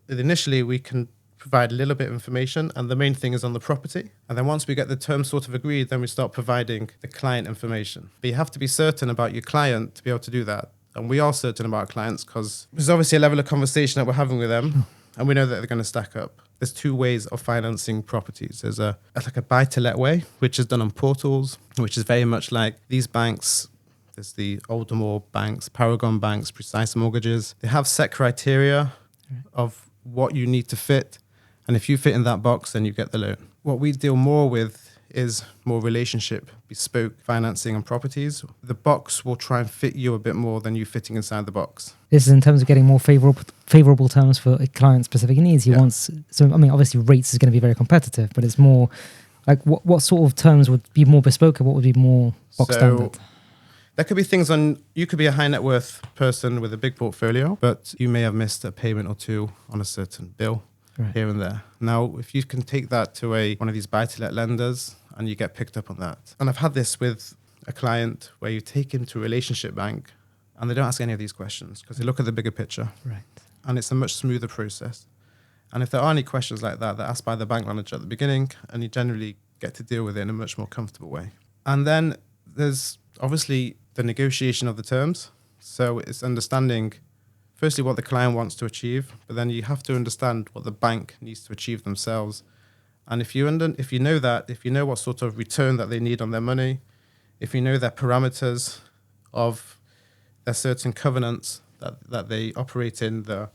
initially we can provide a little bit of information, and the main thing is on the property. And then once we get the terms sort of agreed, then we start providing the client information. But you have to be certain about your client to be able to do that. And we are certain about our clients because there's obviously a level of conversation that we're having with them, and we know that they're going to stack up. There's 2 ways of financing properties. There's a buy-to-let way, which is done on portals, which is very much like these banks. There's the Aldermore banks, Paragon banks, Precise Mortgages. They have set criteria of what you need to fit. And if you fit in that box, then you get the loan. what we deal more with is more relationship, bespoke financing on properties. The box will try and fit you a bit more than you fitting inside the box. This is in terms of getting more favorable terms for a client-specific needs. He wants, so I mean, obviously rates is going to be very competitive, but it's more like what sort of terms would be more bespoke and what would be more box standard? There could be things you could be a high net worth person with a big portfolio, but you may have missed a payment or two on a certain bill here and there. Now, if you can take that to one of these buy-to-let lenders and you get picked up on that. And I've had this with a client where you take him to a relationship bank and they don't ask any of these questions because they look at the bigger picture. Right. And it's a much smoother process. And if there are any questions like that, they're asked by the bank manager at the beginning and you generally get to deal with it in a much more comfortable way. And then there's obviously the negotiation of the terms. So it's understanding, firstly, what the client wants to achieve, but then you have to understand what the bank needs to achieve themselves. And if you know what sort of return that they need on their money, if you know their parameters of their certain covenants that they operate in, the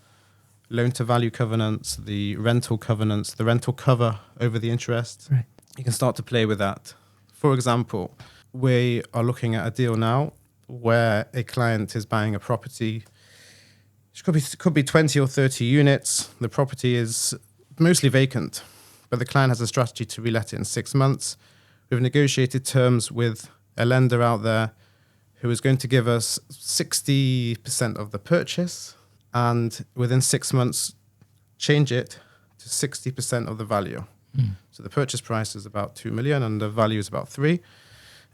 loan-to-value covenants, the rental covenants, the rental cover over the interest, you can start to play with that. For example, we are looking at a deal now where a client is buying a property. It could be 20 or 30 units. The property is mostly vacant, but the client has a strategy to relet it in 6 months. We've negotiated terms with a lender out there who is going to give us 60% of the purchase and within 6 months change it to 60% of the value. So the purchase price is about 2 million and the value is about 3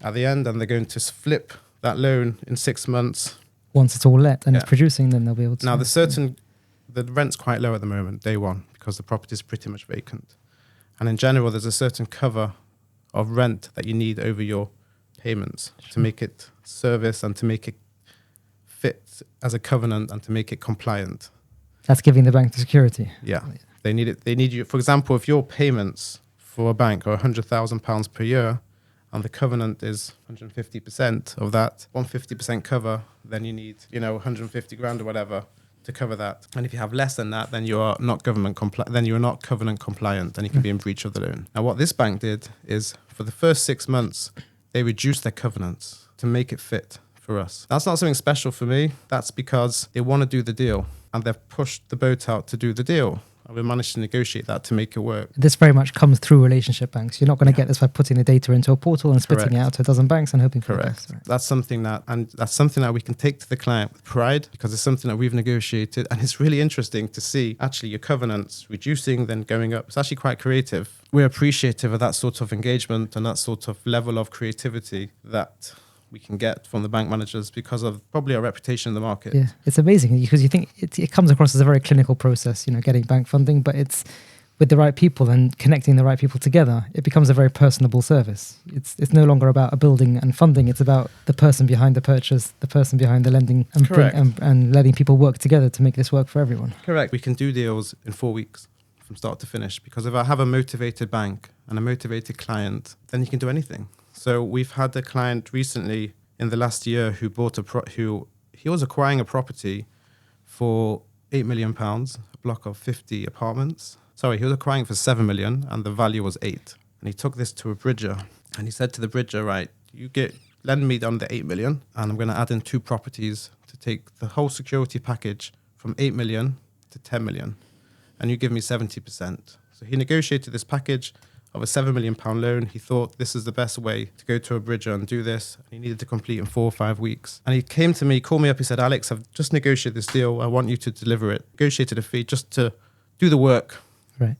at the end, and they're going to flip that loan in 6 months. Once it's all let and it's producing, then they'll be able to. Now, the rent's quite low at the moment, day one, because the property is pretty much vacant. And in general, there's a certain cover of rent that you need over your payments to make it service and to make it fit as a covenant and to make it compliant. That's giving the bank the security. Yeah. They need it. They need you. For example, if your payments for a bank are £100,000 per year and the covenant is 150% of that, 150% cover, then you need, 150 grand or whatever to cover that. And if you have less than that, then you are not covenant compliant and you can be in breach of the loan. Now, what this bank did is for the first 6 months, they reduced their covenants to make it fit for us. That's not something special for me. That's because they want to do the deal and they've pushed the boat out to do the deal. And we managed to negotiate that to make it work. This very much comes through relationship banks. You're not going to get this by putting the data into a portal and spitting it out to a dozen banks and hoping for the best. Right. That's something that we can take to the client with pride because it's something that we've negotiated. And it's really interesting to see actually your covenants reducing, then going up. It's actually quite creative. We're appreciative of that sort of engagement and that sort of level of creativity that we can get from the bank managers because of probably our reputation in the market. Yeah, it's amazing because you think it comes across as a very clinical process, getting bank funding, but it's with the right people and connecting the right people together, it becomes a very personable service. It's no longer about a building and funding. It's about the person behind the purchase, the person behind the lending, and letting people work together to make this work for everyone. Correct. We can do deals in 4 weeks from start to finish because if I have a motivated bank and a motivated client, then you can do anything. So we've had a client recently in the last year who bought he was acquiring a property for £8 million, a block of 50 apartments. Sorry, he was acquiring for 7 million and the value was 8. And he took this to a bridger and he said to the bridger, right, lend me on the 8 million and I'm going to add in 2 properties to take the whole security package from 8 million to 10 million. And you give me 70%. So he negotiated this package of a £7 million loan. He thought this is the best way to go to a bridger and do this. He needed to complete in 4 or 5 weeks. And he came to me, called me up, he said, Alex, I've just negotiated this deal. I want you to deliver it. Negotiated a fee just to do the work. Right.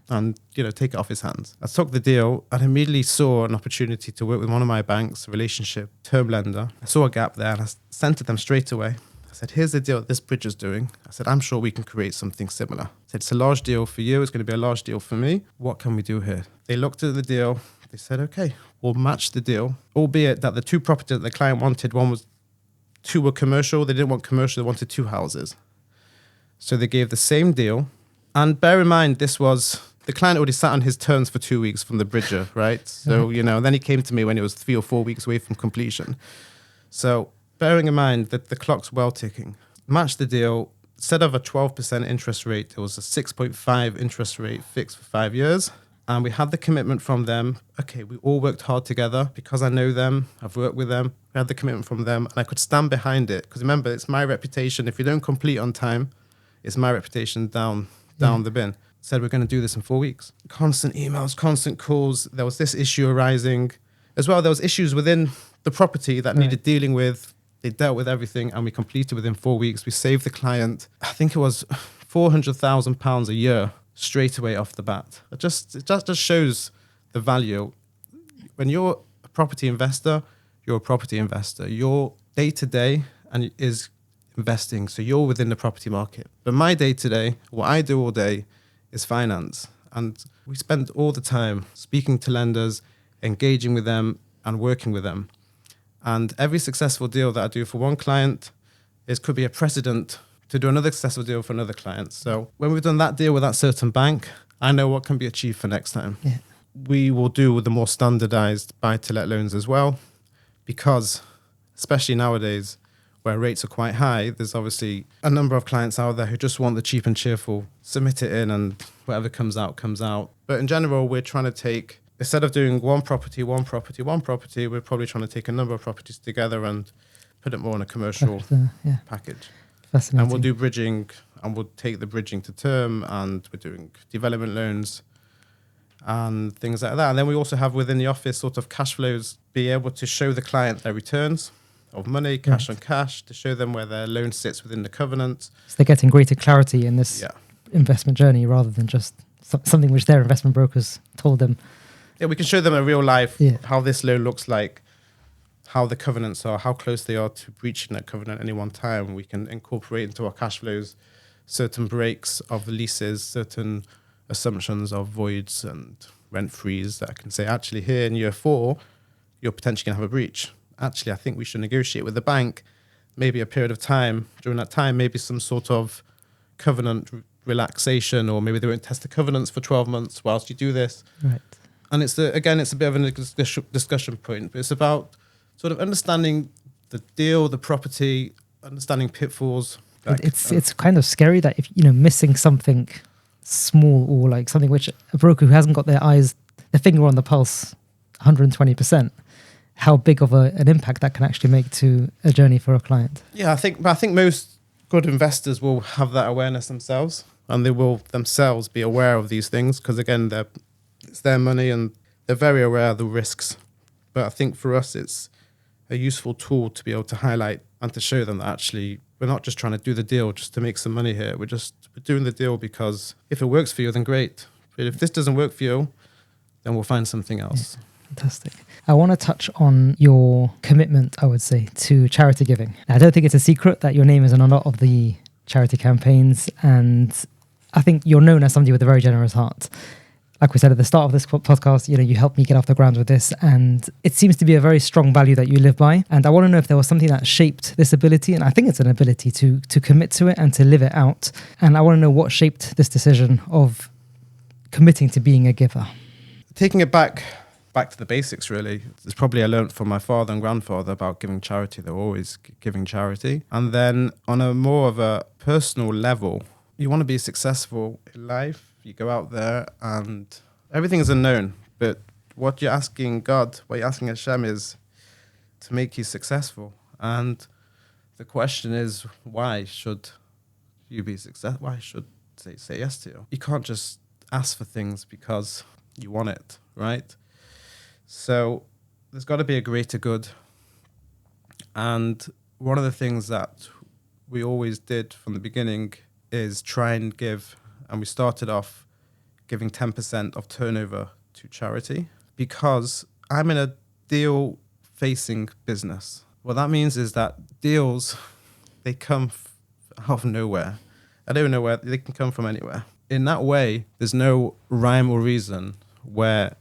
And, take it off his hands. I took the deal and immediately saw an opportunity to work with one of my banks, a relationship term lender. I saw a gap there and I sent it them straight away. I said, here's the deal that this bridge is doing. I said, I'm sure we can create something similar. I said, it's a large deal for you. It's going to be a large deal for me. What can we do here? They looked at the deal. They said, okay, we'll match the deal. Albeit that the 2 properties that the client wanted, 2 were commercial. They didn't want commercial. They wanted 2 houses. So they gave the same deal. And bear in mind, the client already sat on his terms for 2 weeks from the bridger, right? So, then he came to me when it was 3 or 4 weeks away from completion. So bearing in mind that the clock's well ticking, matched the deal. Instead of a 12% interest rate, it was a 6.5 interest rate fixed for 5 years. And we had the commitment from them. Okay, we all worked hard together because I know them. I've worked with them. We had the commitment from them, and I could stand behind it. Because remember, it's my reputation. If you don't complete on time, it's my reputation down the bin. Said we're going to do this in 4 weeks. Constant emails, constant calls. There was this issue arising. As well, there was issues within the property that needed dealing with. They dealt with everything, and we completed within 4 weeks. We saved the client, I think it was £400,000 a year straight away off the bat. It just shows the value. When you're a property investor, you're a property investor. Your day-to-day is investing, so you're within the property market. But my day-to-day, what I do all day, is finance. And we spend all the time speaking to lenders, engaging with them, and working with them. And every successful deal that I do for one client could be a precedent to do another successful deal for another client. So when we've done that deal with that certain bank, I know what can be achieved for next time. Yeah. We will do with the more standardized buy-to-let loans as well, because especially nowadays where rates are quite high, there's obviously a number of clients out there who just want the cheap and cheerful, submit it in and whatever comes out, comes out. But in general, we're trying to take, instead of doing one property, we're probably trying to take a number of properties together and put it more on a commercial package. Fascinating. And we'll do bridging, and we'll take the bridging to term, and we're doing development loans and things like that. And then we also have within the office sort of cash flows, be able to show the client their returns of money, cash on cash, to show them where their loan sits within the covenant. So they're getting greater clarity in this investment journey rather than just something which their investment brokers told them. Yeah, we can show them a real life, how this loan looks like, how the covenants are, how close they are to breaching that covenant at any one time. We can incorporate into our cash flows certain breaks of the leases, certain assumptions of voids and rent frees that I can say, actually, here in year 4, you're potentially going to have a breach. Actually, I think we should negotiate with the bank, maybe a period of time. During that time, maybe some sort of covenant relaxation, or maybe they won't test the covenants for 12 months whilst you do this. Right. And it's a bit of a discussion point, but it's about sort of understanding the deal, the property, understanding pitfalls. It's kind of scary that if missing something small, or like something which a broker who hasn't got their finger on the pulse 120%, how big of an impact that can actually make to a journey for a client. Yeah, I think most good investors will have that awareness themselves, and they will themselves be aware of these things, because again, it's their money and they're very aware of the risks. But I think for us, it's a useful tool to be able to highlight and to show them that actually we're not just trying to do the deal just to make some money here. We're doing the deal because if it works for you, then great. But if this doesn't work for you, then we'll find something else. Yeah, fantastic. I want to touch on your commitment, I would say, to charity giving. I don't think it's a secret that your name is on a lot of the charity campaigns, and I think you're known as somebody with a very generous heart. Like we said at the start of this podcast, you helped me get off the ground with this, and it seems to be a very strong value that you live by. And I want to know if there was something that shaped this ability, and I think it's an ability to commit to it and to live it out. And I want to know what shaped this decision of committing to being a giver. Taking it back to the basics, really. It's probably I learned from my father and grandfather about giving charity. They're always giving charity. And then on a more of a personal level, you want to be successful in life. You go out there and everything is unknown, but what you're asking God, what you're asking Hashem is to make you successful. And the question is, why should you be successful? Why should they say yes to you? You can't just ask for things because you want it, right? So there's got to be a greater good. And one of the things that we always did from the beginning is try and give. And we started off giving 10% of turnover to charity, because I'm in a deal-facing business. What that means is that deals, they come out of nowhere. I don't know where, they can come from anywhere. In that way, there's no rhyme or reason where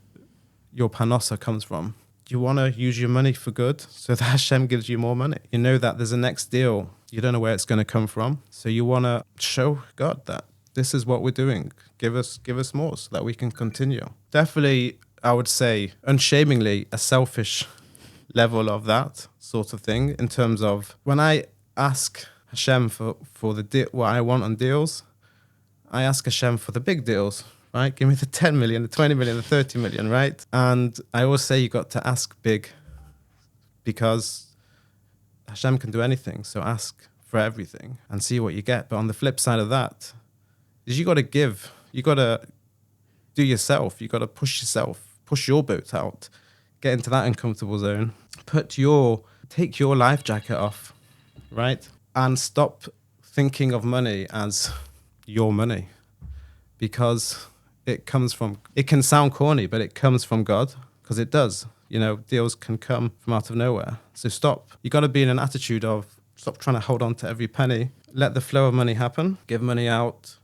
your panosa comes from. You want to use your money for good so that Hashem gives you more money. You know that there's a next deal. You don't know where it's going to come from. So you want to show God that this is what we're doing. Give us more so that we can continue. Definitely, I would say, unshamingly, a selfish level of that sort of thing, in terms of when I ask Hashem for what I want on deals, I ask Hashem for the big deals right? Give me the 10 million, the 20 million, the 30 million, right? And I always say you got to ask big, because Hashem can do anything. So ask for everything and see what you get. But on the flip side of that is you got to give. You got to do yourself. You got to push yourself, push your boat out, get into that uncomfortable zone, take your life jacket off, right? And stop thinking of money as your money, because it can sound corny, but it comes from God, because it does. You know, deals can come from out of nowhere. So stop. You got to be in an attitude of stop trying to hold on to every penny. Let the flow of money happen. Give money out.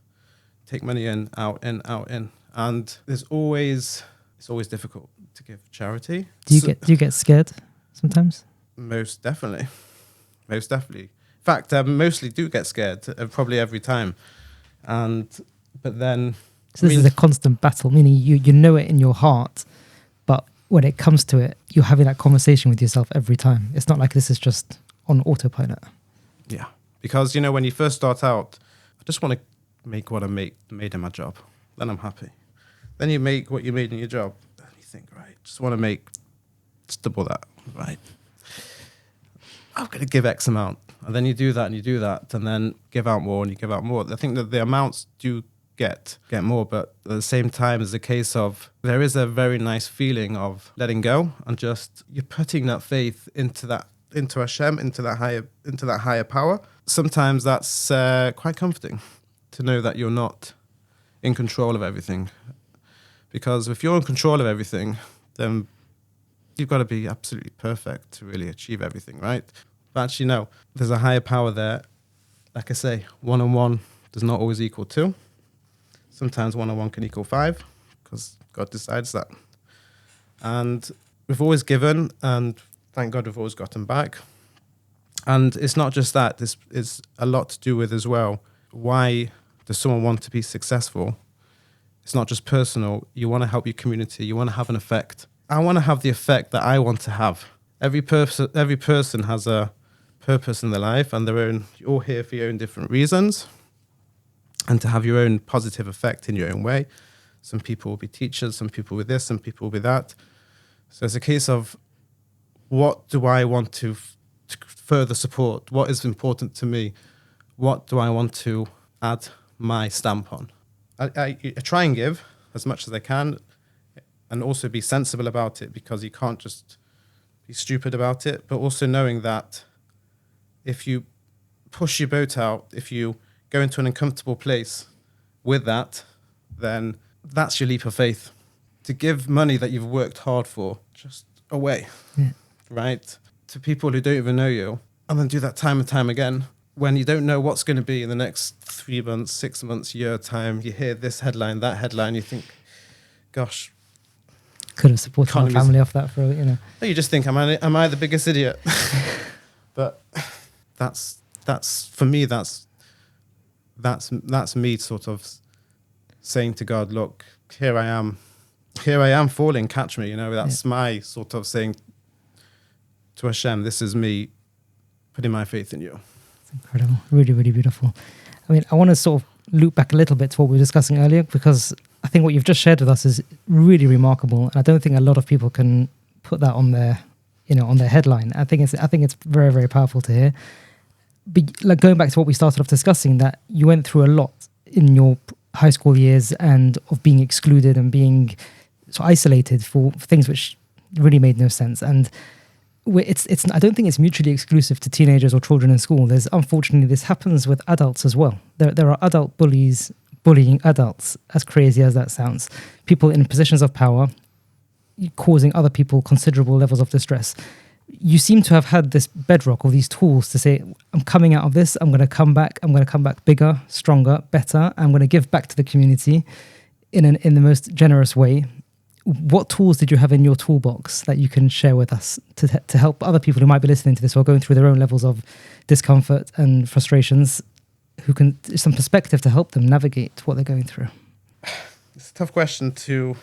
Take money in, out, in, out, in. And it's always difficult to give charity. Do you get scared sometimes? Most definitely. In fact, I mostly do get scared, probably every time. But then... So this is a constant battle, meaning you know it in your heart, but when it comes to it, you're having that conversation with yourself every time. It's not like this is just on autopilot. Yeah. Because, you know, when you first start out, I just want to make what I made in my job. Then I'm happy. Then you make what you made in your job. And you think, right, just want to make just double that, right? I'm going to give X amount. And then you do that and you do that, and then give out more and you give out more. I think that the amounts do get more, but at the same time is a case of there is a very nice feeling of letting go and just you're putting that faith into Hashem, into that higher power. Sometimes that's quite comforting to know that you're not in control of everything, because if you're in control of everything, then you've got to be absolutely perfect to really achieve everything, right? But actually, no, there's a higher power there. Like I say, 1 and 1 does not always equal 2. Sometimes 1 and 1 can equal 5, because God decides that. And we've always given, and thank God we've always gotten back. And it's not just that. This is a lot to do with as well. Why does someone want to be successful? It's not just personal. You want to help your community. You want to have an effect. I want to have the effect that I want to have. Every person has a purpose in their life, and you're all here for your own different reasons, and to have your own positive effect in your own way. Some people will be teachers, some people with this, some people will be that. So it's a case of, what do I want to further support? What is important to me? What do I want to add my stamp on? I try and give as much as I can, and also be sensible about it, because you can't just be stupid about it, but also knowing that if you push your boat out, if you go into an uncomfortable place with that, then that's your leap of faith. To give money that you've worked hard for just away, right? To people who don't even know you, and then do that time and time again. When you don't know what's going to be in the next 3 months, 6 months, year time, you hear this headline, that headline, you think, gosh, could have supported my family off that for, you know. You just think, am I the biggest idiot? But that's for me, that's me sort of saying to God, look, here I am falling, catch me. You know, that's my sort of saying to Hashem, this is me putting my faith in you. It's incredible, really, really beautiful. I mean, I want to sort of loop back a little bit to what we were discussing earlier, because I think what you've just shared with us is really remarkable, and I don't think a lot of people can put that on their headline. I think it's very, very powerful to hear. But like going back to what we started off discussing, that you went through a lot in your high school years, and of being excluded and being so isolated for things which really made no sense. And it's I don't think it's mutually exclusive to teenagers or children in school. Unfortunately, this happens with adults as well. There are adult bullies bullying adults, as crazy as that sounds. People in positions of power causing other people considerable levels of distress. You seem to have had this bedrock, or these tools to say, I'm coming out of this, I'm going to come back bigger, stronger, better. I'm going to give back to the community in the most generous way. What tools did you have in your toolbox that you can share with us to help other people who might be listening to this or going through their own levels of discomfort and frustrations, who can some perspective to help them navigate what they're going through? It's a tough question to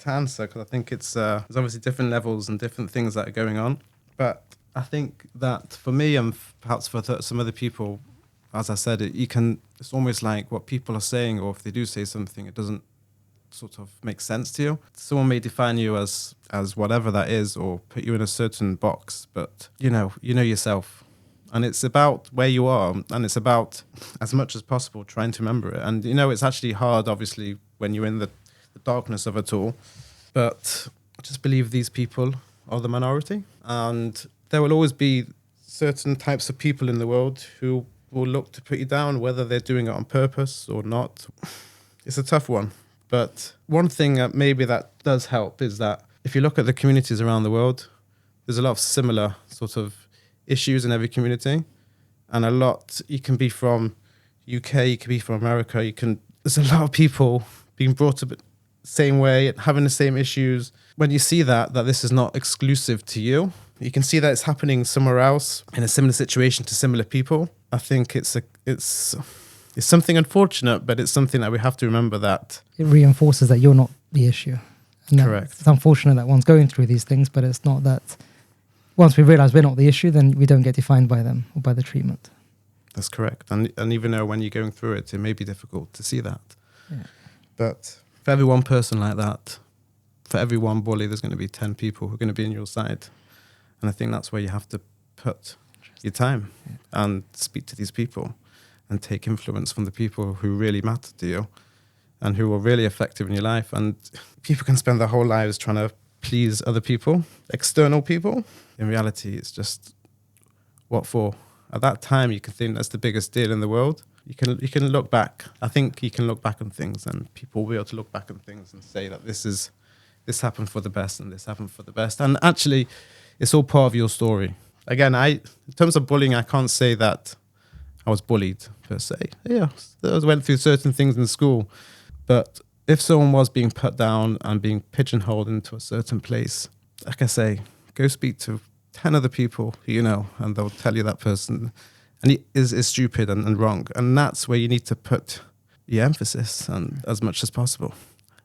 answer, because I think it's there's obviously different levels and different things that are going on. But I think that for me, and perhaps for some other people, as I said, it's almost like what people are saying, or if they do say something, it doesn't sort of makes sense to you. Someone may define you as whatever that is, or put you in a certain box, but you know yourself. And it's about where you are, and it's about, as much as possible, trying to remember it. And, it's actually hard, obviously, when you're in the darkness of it all. But I just believe these people are the minority. And there will always be certain types of people in the world who will look to put you down, whether they're doing it on purpose or not. It's a tough one. But one thing that maybe that does help is that if you look at the communities around the world, there's a lot of similar sort of issues in every community, and a lot. You can be from UK, you can be from America, there's a lot of people being brought up the same way, having the same issues. When you see that this is not exclusive to you, you can see that it's happening somewhere else in a similar situation to similar people. I think it's something unfortunate, but it's something that we have to remember, that it reinforces that you're not the issue. And correct. It's unfortunate that one's going through these things, but it's not that. Once we realize we're not the issue, then we don't get defined by them or by the treatment. That's correct. And even though when you're going through it, it may be difficult to see that. Yeah. But for every one person like that, for every one bully, there's going to be 10 people who are going to be on your side. And I think that's where you have to put your time and speak to these people and take influence from the people who really matter to you and who are really effective in your life. And people can spend their whole lives trying to please other people, external people. In reality, it's just what for? At that time, you can think that's the biggest deal in the world. You can look back. I think you can look back on things, and people will be able to look back on things and say that this happened for the best and this happened for the best. And actually, it's all part of your story. Again, in terms of bullying, I can't say that I was bullied per se. Yeah, I went through certain things in school, but if someone was being put down and being pigeonholed into a certain place, like I say, go speak to 10 other people who you know, and they'll tell you that person and he is stupid and wrong. And that's where you need to put your emphasis and as much as possible.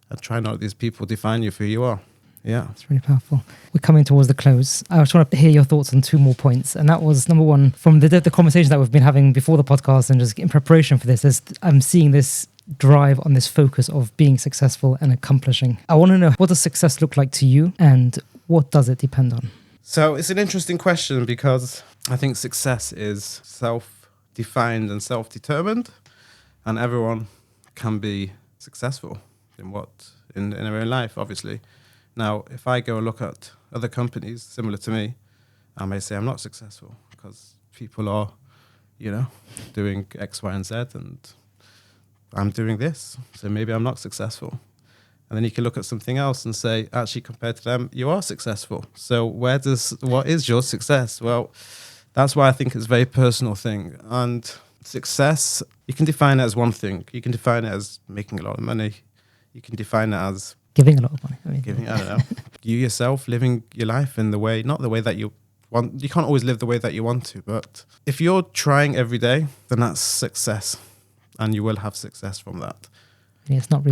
And try not let these people define you for who you are. Yeah. It's really powerful. We're coming towards the close. I just want to hear your thoughts on two more points. And that was, number one, from the conversations that we've been having before the podcast and just in preparation for this, I'm seeing this drive on this focus of being successful and accomplishing. I want to know, what does success look like to you and what does it depend on? So it's an interesting question, because I think success is self-defined and self-determined, and everyone can be successful in their own life, obviously. Now, if I go and look at other companies similar to me, I may say I'm not successful because people are, doing X, Y, and Z, and I'm doing this, so maybe I'm not successful. And then you can look at something else and say, actually, compared to them, you are successful. So what is your success? Well, that's why I think it's a very personal thing. And success, you can define it as one thing. You can define it as making a lot of money. You can define it as giving a lot of money. I don't know. You yourself living your life in the way, not the way that you want. You can't always live the way that you want to, but if you're trying every day, then that's success. And you will have success from that. Yeah, it's not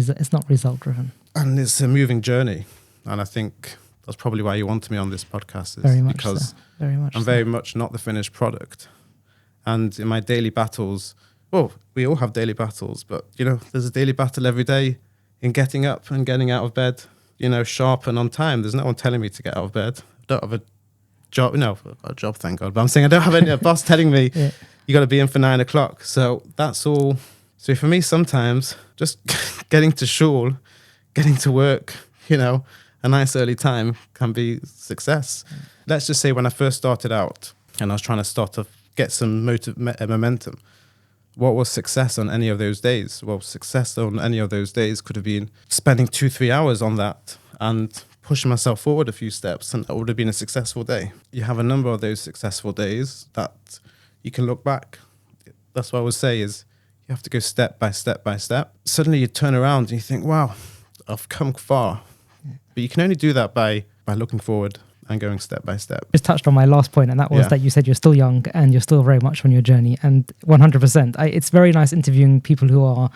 result driven. And it's a moving journey. And I think that's probably why you wanted me on this podcast, is very much because so. Very much I'm very much not the finished product. And in my daily battles, well, we all have daily battles, but there's a daily battle every day in getting up and getting out of bed, sharp and on time. There's no one telling me to get out of bed. I don't have a job. No, I've got a job, thank God. But I'm saying I don't have a boss telling me you got to be in for 9 o'clock. So that's all. So for me, sometimes just getting to shul, getting to work, a nice early time can be success. Let's just say when I first started out and I was trying to get some momentum, what was success on any of those days? Well, success on any of those days could have been spending 2-3 hours on that and pushing myself forward a few steps, and that would have been a successful day. You have a number of those successful days that you can look back. That's what I would say is you have to go step by step by step. Suddenly you turn around and you think, wow, I've come far. But you can only do that by looking forward and going step by step. Just touched on my last point, and that was that you said you're still young and you're still very much on your journey. And 100%, it's very nice interviewing people who are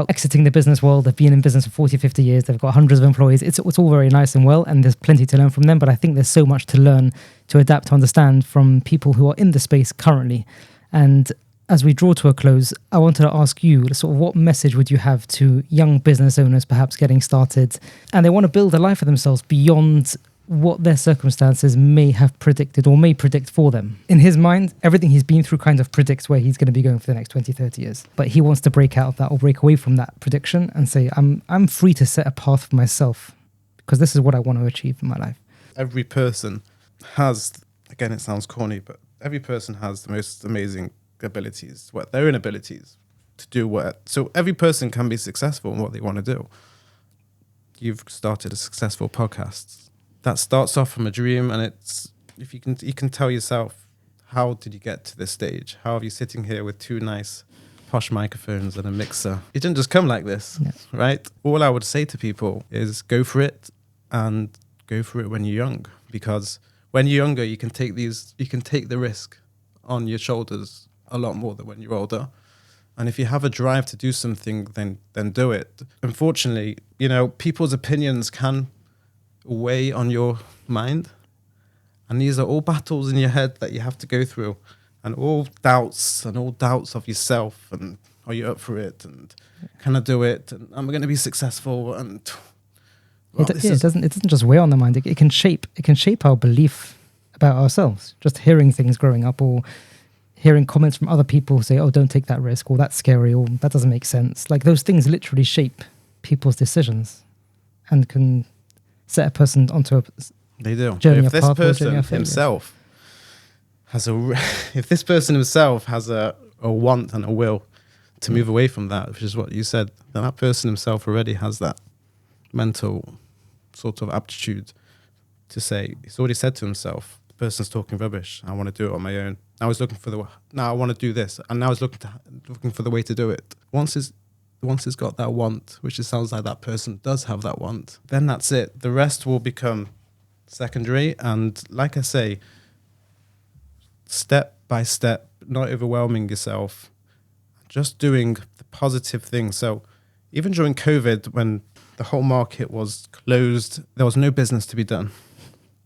exiting the business world. They've been in business for 40, 50 years. They've got hundreds of employees. It's all very nice and well, and there's plenty to learn from them. But I think there's so much to learn, to adapt, to understand from people who are in the space currently. And As we draw to a close, I wanted to ask you, sort of, what message would you have to young business owners perhaps getting started and they want to build a life for themselves beyond what their circumstances may have predicted or may predict for them? In his mind, everything he's been through kind of predicts where he's going to be going for the next 20, 30 years. But he wants to break out of that or break away from that prediction and say, I'm free to set a path for myself because this is what I want to achieve in my life. Every person has, again, it sounds corny, but every person has the most amazing abilities, their own abilities to do what. So every person can be successful in what they want to do. You've started a successful podcast. That starts off from a dream, and it's, if you can tell yourself, how did you get to this stage? How are you sitting here with two nice posh microphones and a mixer? It didn't just come like this, right? All I would say to people is go for it, and go for it when you're young, because when you're younger, you can take the risk on your shoulders a lot more than when you're older. And if you have a drive to do something, then do it. Unfortunately, people's opinions can weigh on your mind. And these are all battles in your head that you have to go through, and all doubts of yourself. And are you up for it? And can I do it? And am I going to be successful? And it doesn't just weigh on the mind. It can shape our belief about ourselves. Just hearing things growing up, or hearing comments from other people say, oh, don't take that risk, or that's scary, or that doesn't make sense. Like, those things literally shape people's decisions and can set a person onto a journey of path or journey of failure. If this person himself has a want and a will to move away from that, which is what you said, then that person himself already has that mental sort of aptitude to say, he's already said to himself, the person's talking rubbish, I want to do it on my own. Now I want to do this, and now he's looking for the way to do it. Once he's got that want, which it sounds like that person does have that want, then that's it. The rest will become secondary. And like I say, step by step, not overwhelming yourself, just doing the positive thing. So even during COVID, when the whole market was closed, there was no business to be done.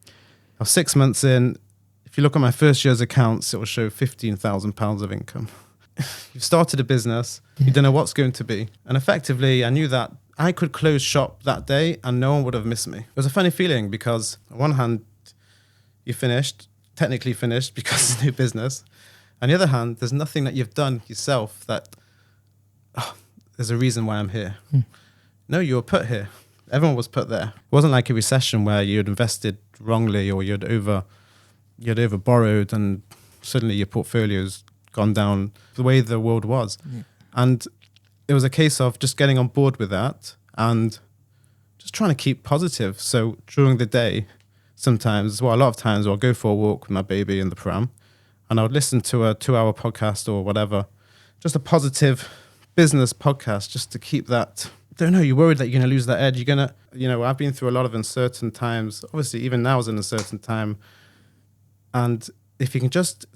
I was 6 months in. If you look at my first year's accounts, it will show £15,000 of income. You've started a business, you don't know what's going to be. And effectively, I knew that I could close shop that day and no one would have missed me. It was a funny feeling because on one hand, you're technically finished because it's new business. On the other hand, there's nothing that you've done yourself that, there's a reason why I'm here. No, you were put here. Everyone was put there. It wasn't like a recession where you'd invested wrongly or you'd over borrowed and suddenly your portfolio's gone down the way the world was. And it was a case of just getting on board with that and just trying to keep positive. So during the day, a lot of times I'll go for a walk with my baby in the pram and I would listen to a 2-hour podcast or whatever, just a positive business podcast, just to keep that. Don't know, you're worried that you're going to lose that edge. You're going to, I've been through a lot of uncertain times. Obviously, even now is an uncertain time. And if you can just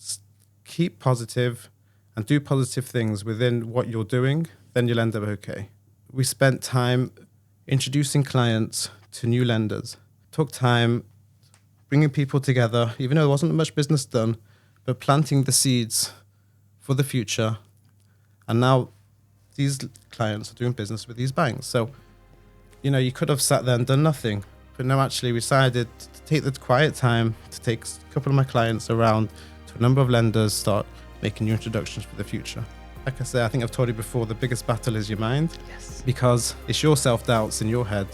keep positive and do positive things within what you're doing, then you'll end up okay. We spent time introducing clients to new lenders. Took time bringing people together, even though there wasn't much business done, but planting the seeds for the future. And now these clients are doing business with these banks. So, you could have sat there and done nothing. But no, actually, we decided to take the quiet time to take a couple of my clients around to a number of lenders, start making new introductions for the future. Like I say, I think I've told you before, the biggest battle is your mind. Yes. Because it's your self-doubts in your head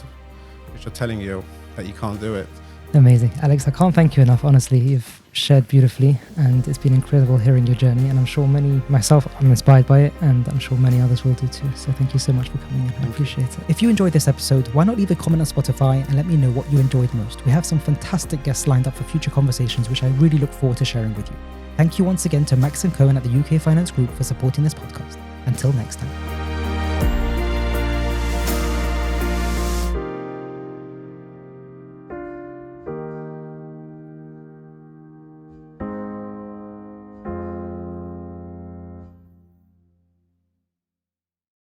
which are telling you that you can't do it. Amazing. Alex, I can't thank you enough, honestly. You've shared beautifully and it's been incredible hearing your journey, and I'm sure myself, I'm inspired by it, and I'm sure many others will do too. So thank you so much for coming in. I appreciate it. If you enjoyed this episode, why not leave a comment on Spotify and let me know what you enjoyed most. We have some fantastic guests lined up for future conversations, which I really look forward to sharing with you. Thank you once again to Maxim Cohen at the UK Finance Group for supporting this podcast. Until next time.